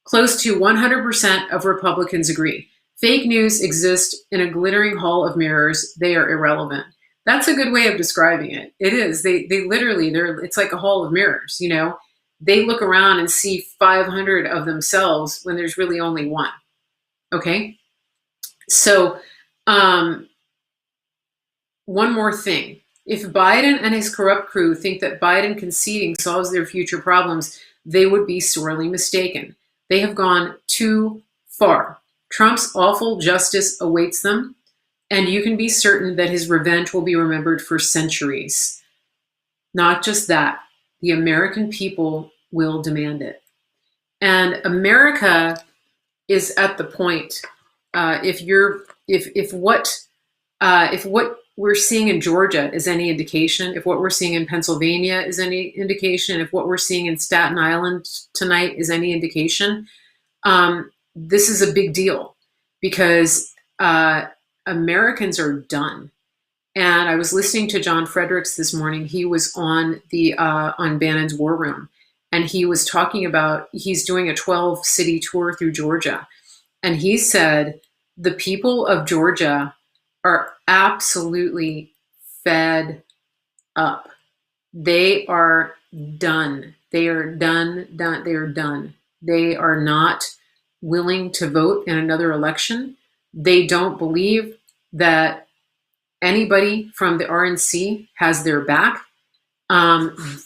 Close to 100% of Republicans agree. Fake news exists in a glittering hall of mirrors. They are irrelevant. That's a good way of describing it. It is. They literally, it's like a hall of mirrors, They look around and see 500 of themselves when there's really only one. Okay? So, one more thing. If Biden and his corrupt crew think that Biden conceding solves their future problems, they would be sorely mistaken. They have gone too far. Trump's awful justice awaits them, and you can be certain that his revenge will be remembered for centuries. Not just that, the American people will demand it. And America is at the point, if what we're seeing in Georgia is any indication, if what we're seeing in Pennsylvania is any indication, if what we're seeing in Staten Island tonight is any indication, this is a big deal, because Americans are done. And I was listening to John Fredericks this morning. He was on on Bannon's War Room, and he was talking about, he's doing a 12-city tour through Georgia. And he said the people of Georgia are absolutely fed up. They are done. They are done. They are done. They are not willing to vote in another election. They don't believe that anybody from the RNC has their back.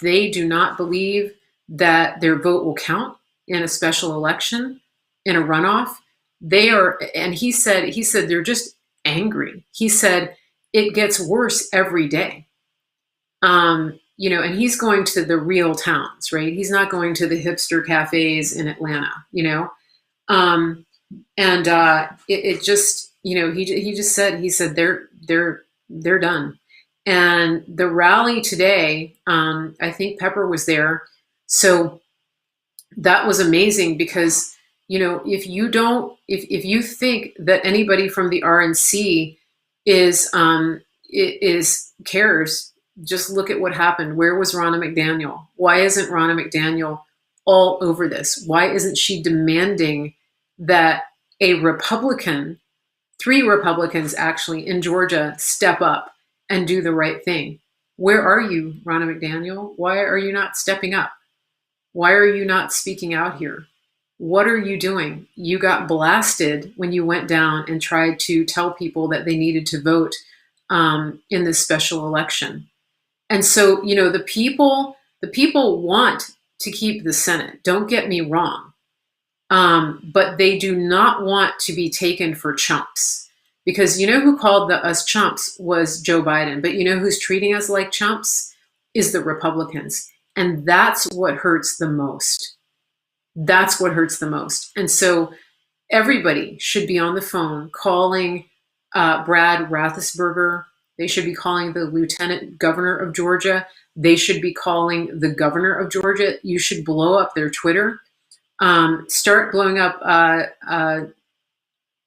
They do not believe that their vote will count in a special election, in a runoff. They are, and he said they're just angry. He said it gets worse every day. And he's going to the real towns, right? He's not going to the hipster cafes in Atlanta, it just, he just said they're done. And the rally today, I think Pepper was there. So that was amazing, because, if you think that anybody from the RNC cares, just look at what happened. Where was Ronna McDaniel? Why isn't Ronna McDaniel all over this? Why isn't she demanding that a Republican, 3 Republicans actually in Georgia, step up and do the right thing? Where are you, Ronna McDaniel? Why are you not stepping up? Why are you not speaking out here? What are you doing? You got blasted when you went down and tried to tell people that they needed to vote in this special election. And so, you know, the people want to keep the Senate. Don't get me wrong. But they do not want to be taken for chumps. Because you know who called us chumps was Joe Biden. But you know who's treating us like chumps is the Republicans. And that's what hurts the most. That's what hurts the most. And so everybody should be on the phone calling Brad Raffensperger. They should be calling the lieutenant governor of Georgia. They should be calling the governor of Georgia. You should blow up their Twitter. Start blowing up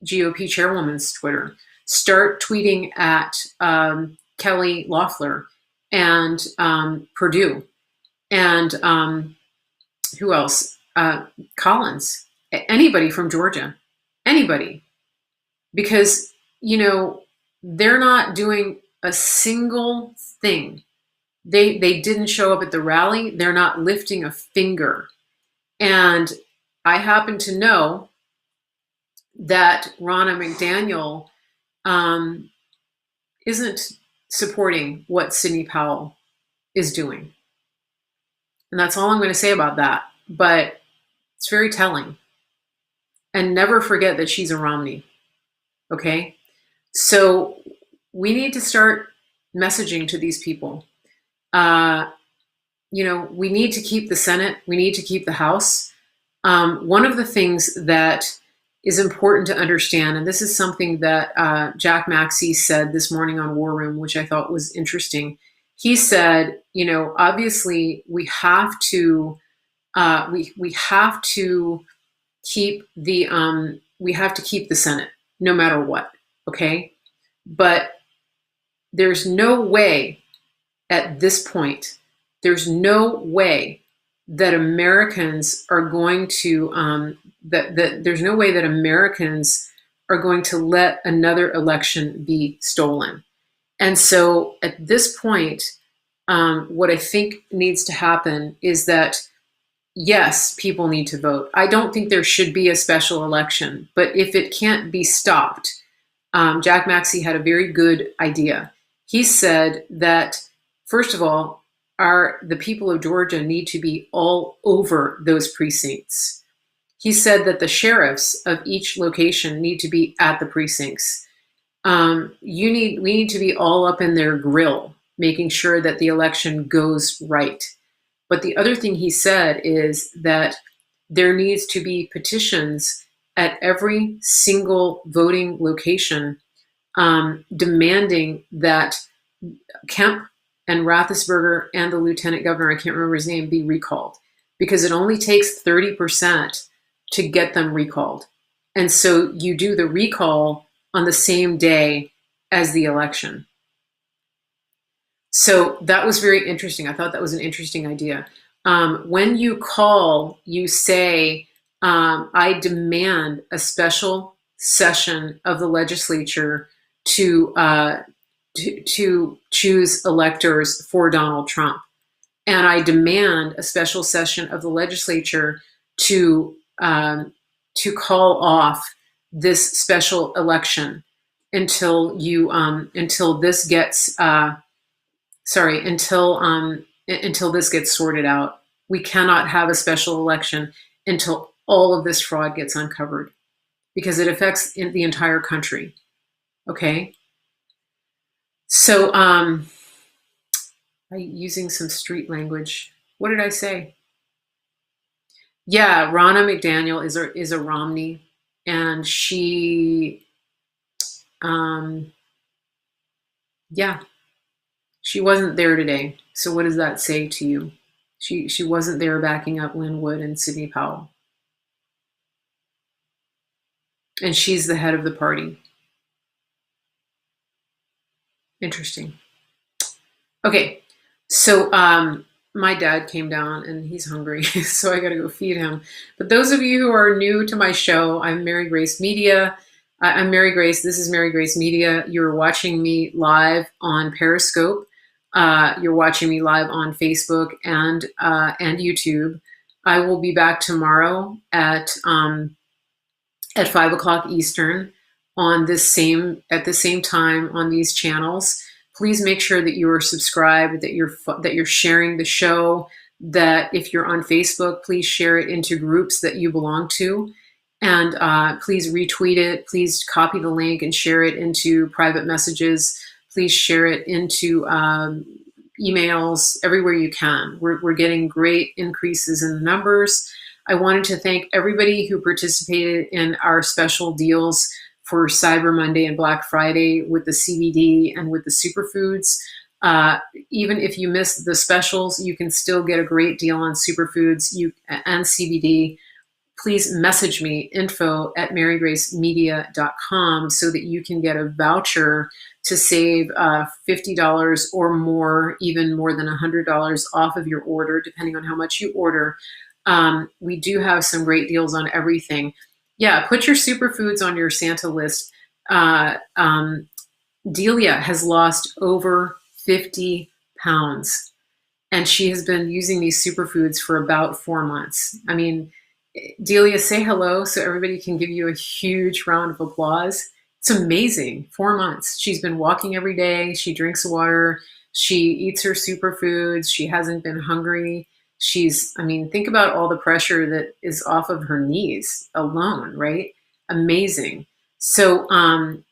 GOP chairwoman's Twitter. Start tweeting at Kelly Loeffler and Perdue. And who else? Collins. Anybody from Georgia. Anybody. Because, you know, they're not doing a single thing. They didn't show up at the rally. They're not lifting a finger. And I happen to know that Ronna McDaniel isn't supporting what Sidney Powell is doing. And that's all I'm going to say about that. But it's very telling. And never forget that she's a Romney. Okay? So we need to start messaging to these people. You know, we need to keep the Senate. We need to keep the House. One of the things that is important to understand, and this is something that Jack Maxey said this morning on War Room, which I thought was interesting. He said, you know, obviously we have to we have to keep the Senate no matter what. Okay, but there's no way at this point. There's no way that Americans are going to there's no way that Americans are going to let another election be stolen. And so at this point, what I think needs to happen is that, yes, people need to vote. I don't think there should be a special election, but if it can't be stopped, Jack Maxey had a very good idea. He said that, first of all, the people of Georgia need to be all over those precincts. He said that the sheriffs of each location need to be at the precincts. We need to be all up in their grill, making sure that the election goes right. But the other thing he said is that there needs to be petitions at every single voting location demanding that Kemp and Raffensperger and the lieutenant governor, I can't remember his name, be recalled, because it only takes 30% to get them recalled. And so you do the recall on the same day as the election. So that was very interesting. I thought that was an interesting idea. When you call, you say, I demand a special session of the legislature to choose electors for Donald Trump. And I demand a special session of the legislature to call off this special election until this gets sorted out. We cannot have a special election until all of this fraud gets uncovered, because it affects the entire country. Okay. So, I'm using some street language. What did I say? Yeah, Ronna McDaniel is a Romney, and she, she wasn't there today. So what does that say to you? She wasn't there backing up Lin Wood and Sidney Powell, and she's the head of the party. Interesting. Okay, so my dad came down and he's hungry, so I got to go feed him. But those of you who are new to my show, I'm Mary Grace Media. I'm Mary Grace. This is Mary Grace Media. You're watching me live on Periscope. You're watching me live on Facebook and YouTube. I will be back tomorrow at 5 o'clock Eastern on at the same time on these channels. Please make sure that you are subscribed, that you're sharing the show, that if you're on Facebook, please share it into groups that you belong to. And please retweet it. Please copy the link and share it into private messages. Please share it into emails, everywhere you can. We're getting great increases in the numbers. I wanted to thank everybody who participated in our special deals for Cyber Monday and Black Friday with the CBD and with the superfoods. Even if you missed the specials, you can still get a great deal on superfoods and CBD. Please message me, info@marygracemedia.com, so that you can get a voucher to save $50 or more, even more than $100 off of your order, depending on how much you order. We do have some great deals on everything. Yeah, put your superfoods on your Santa list. Delia has lost over 50 pounds, and she has been using these superfoods for about 4 months. I mean, Delia, say hello so everybody can give you a huge round of applause. It's amazing. 4 months. She's been walking every day. She drinks water. She eats her superfoods. She hasn't been hungry. Think about all the pressure that is off of her knees alone, right? Amazing. So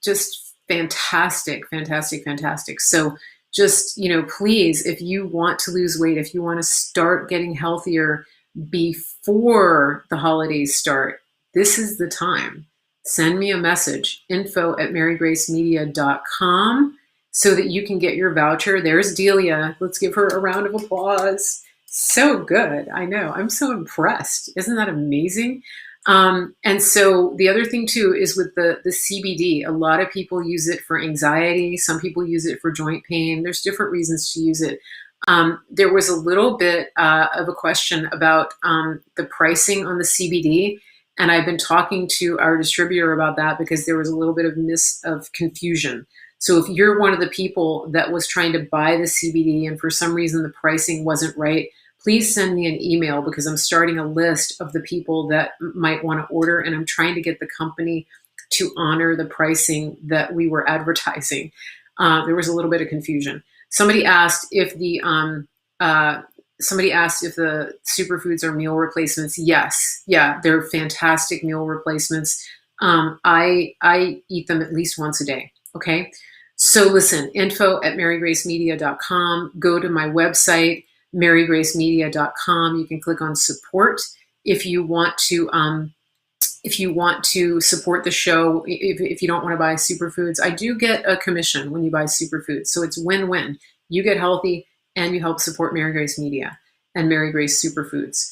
just fantastic, fantastic, fantastic. So just, please, if you want to lose weight, if you want to start getting healthier before the holidays start, this is the time. Send me a message, info@marygracemedia.com, so that you can get your voucher. There's Delia. Let's give her a round of applause. So good. I know. I'm so impressed. Isn't that amazing? And so the other thing too is with the CBD, a lot of people use it for anxiety. Some people use it for joint pain. There's different reasons to use it. There was a little bit of a question about the pricing on the CBD. And I've been talking to our distributor about that because there was a little bit of confusion. So if you're one of the people that was trying to buy the CBD and for some reason the pricing wasn't right, please send me an email, because I'm starting a list of the people that might want to order, and I'm trying to get the company to honor the pricing that we were advertising. There was a little bit of confusion. Somebody asked if the superfoods are meal replacements. Yes, yeah, they're fantastic meal replacements. I eat them at least once a day. Okay, so listen, info@marygracemedia.com. Go to my website, marygracemedia.com. You can click on support if you want to. If you want to support the show, if you don't want to buy superfoods, I do get a commission when you buy superfoods. So it's win-win. You get healthy and you help support Mary Grace Media and Mary Grace Superfoods.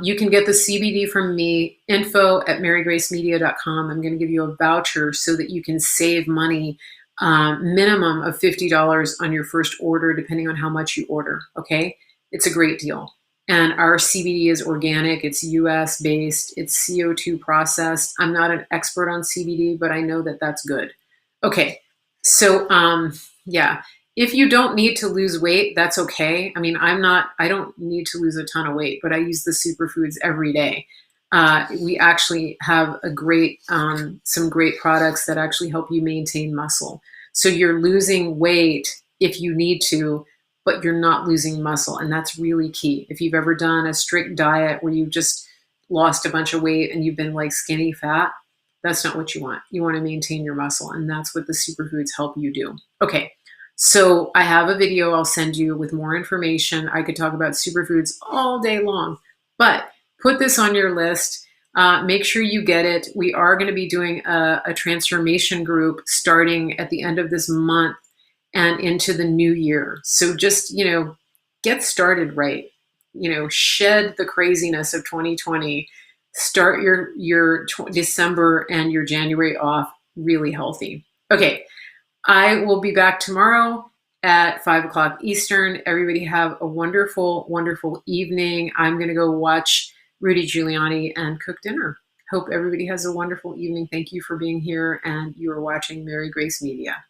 You can get the CBD from me, info@marygracemedia.com. I'm going to give you a voucher so that you can save money, minimum of $50 on your first order, depending on how much you order. Okay. It's a great deal. And our CBD is organic. It's US based. It's CO2 processed. I'm not an expert on CBD, but I know that that's good. Okay. So, yeah, if you don't need to lose weight, that's okay. I mean, I don't need to lose a ton of weight, but I use the superfoods every day. We actually have some great products that actually help you maintain muscle. So you're losing weight if you need to, but you're not losing muscle. And that's really key. If you've ever done a strict diet where you just lost a bunch of weight and you've been like skinny fat, that's not what you want. You want to maintain your muscle. And that's what the superfoods help you do. Okay. So I have a video I'll send you with more information. I could talk about superfoods all day long, but put this on your list. Make sure you get it. We are going to be doing a transformation group starting at the end of this month and into the new year. So just, get started right. Shed the craziness of 2020. Start your December and your January off really healthy. Okay. I will be back tomorrow at 5 o'clock Eastern. Everybody have a wonderful, wonderful evening. I'm going to go watch Rudy Giuliani and cook dinner. Hope everybody has a wonderful evening. Thank you for being here, and you are watching Mary Grace Media.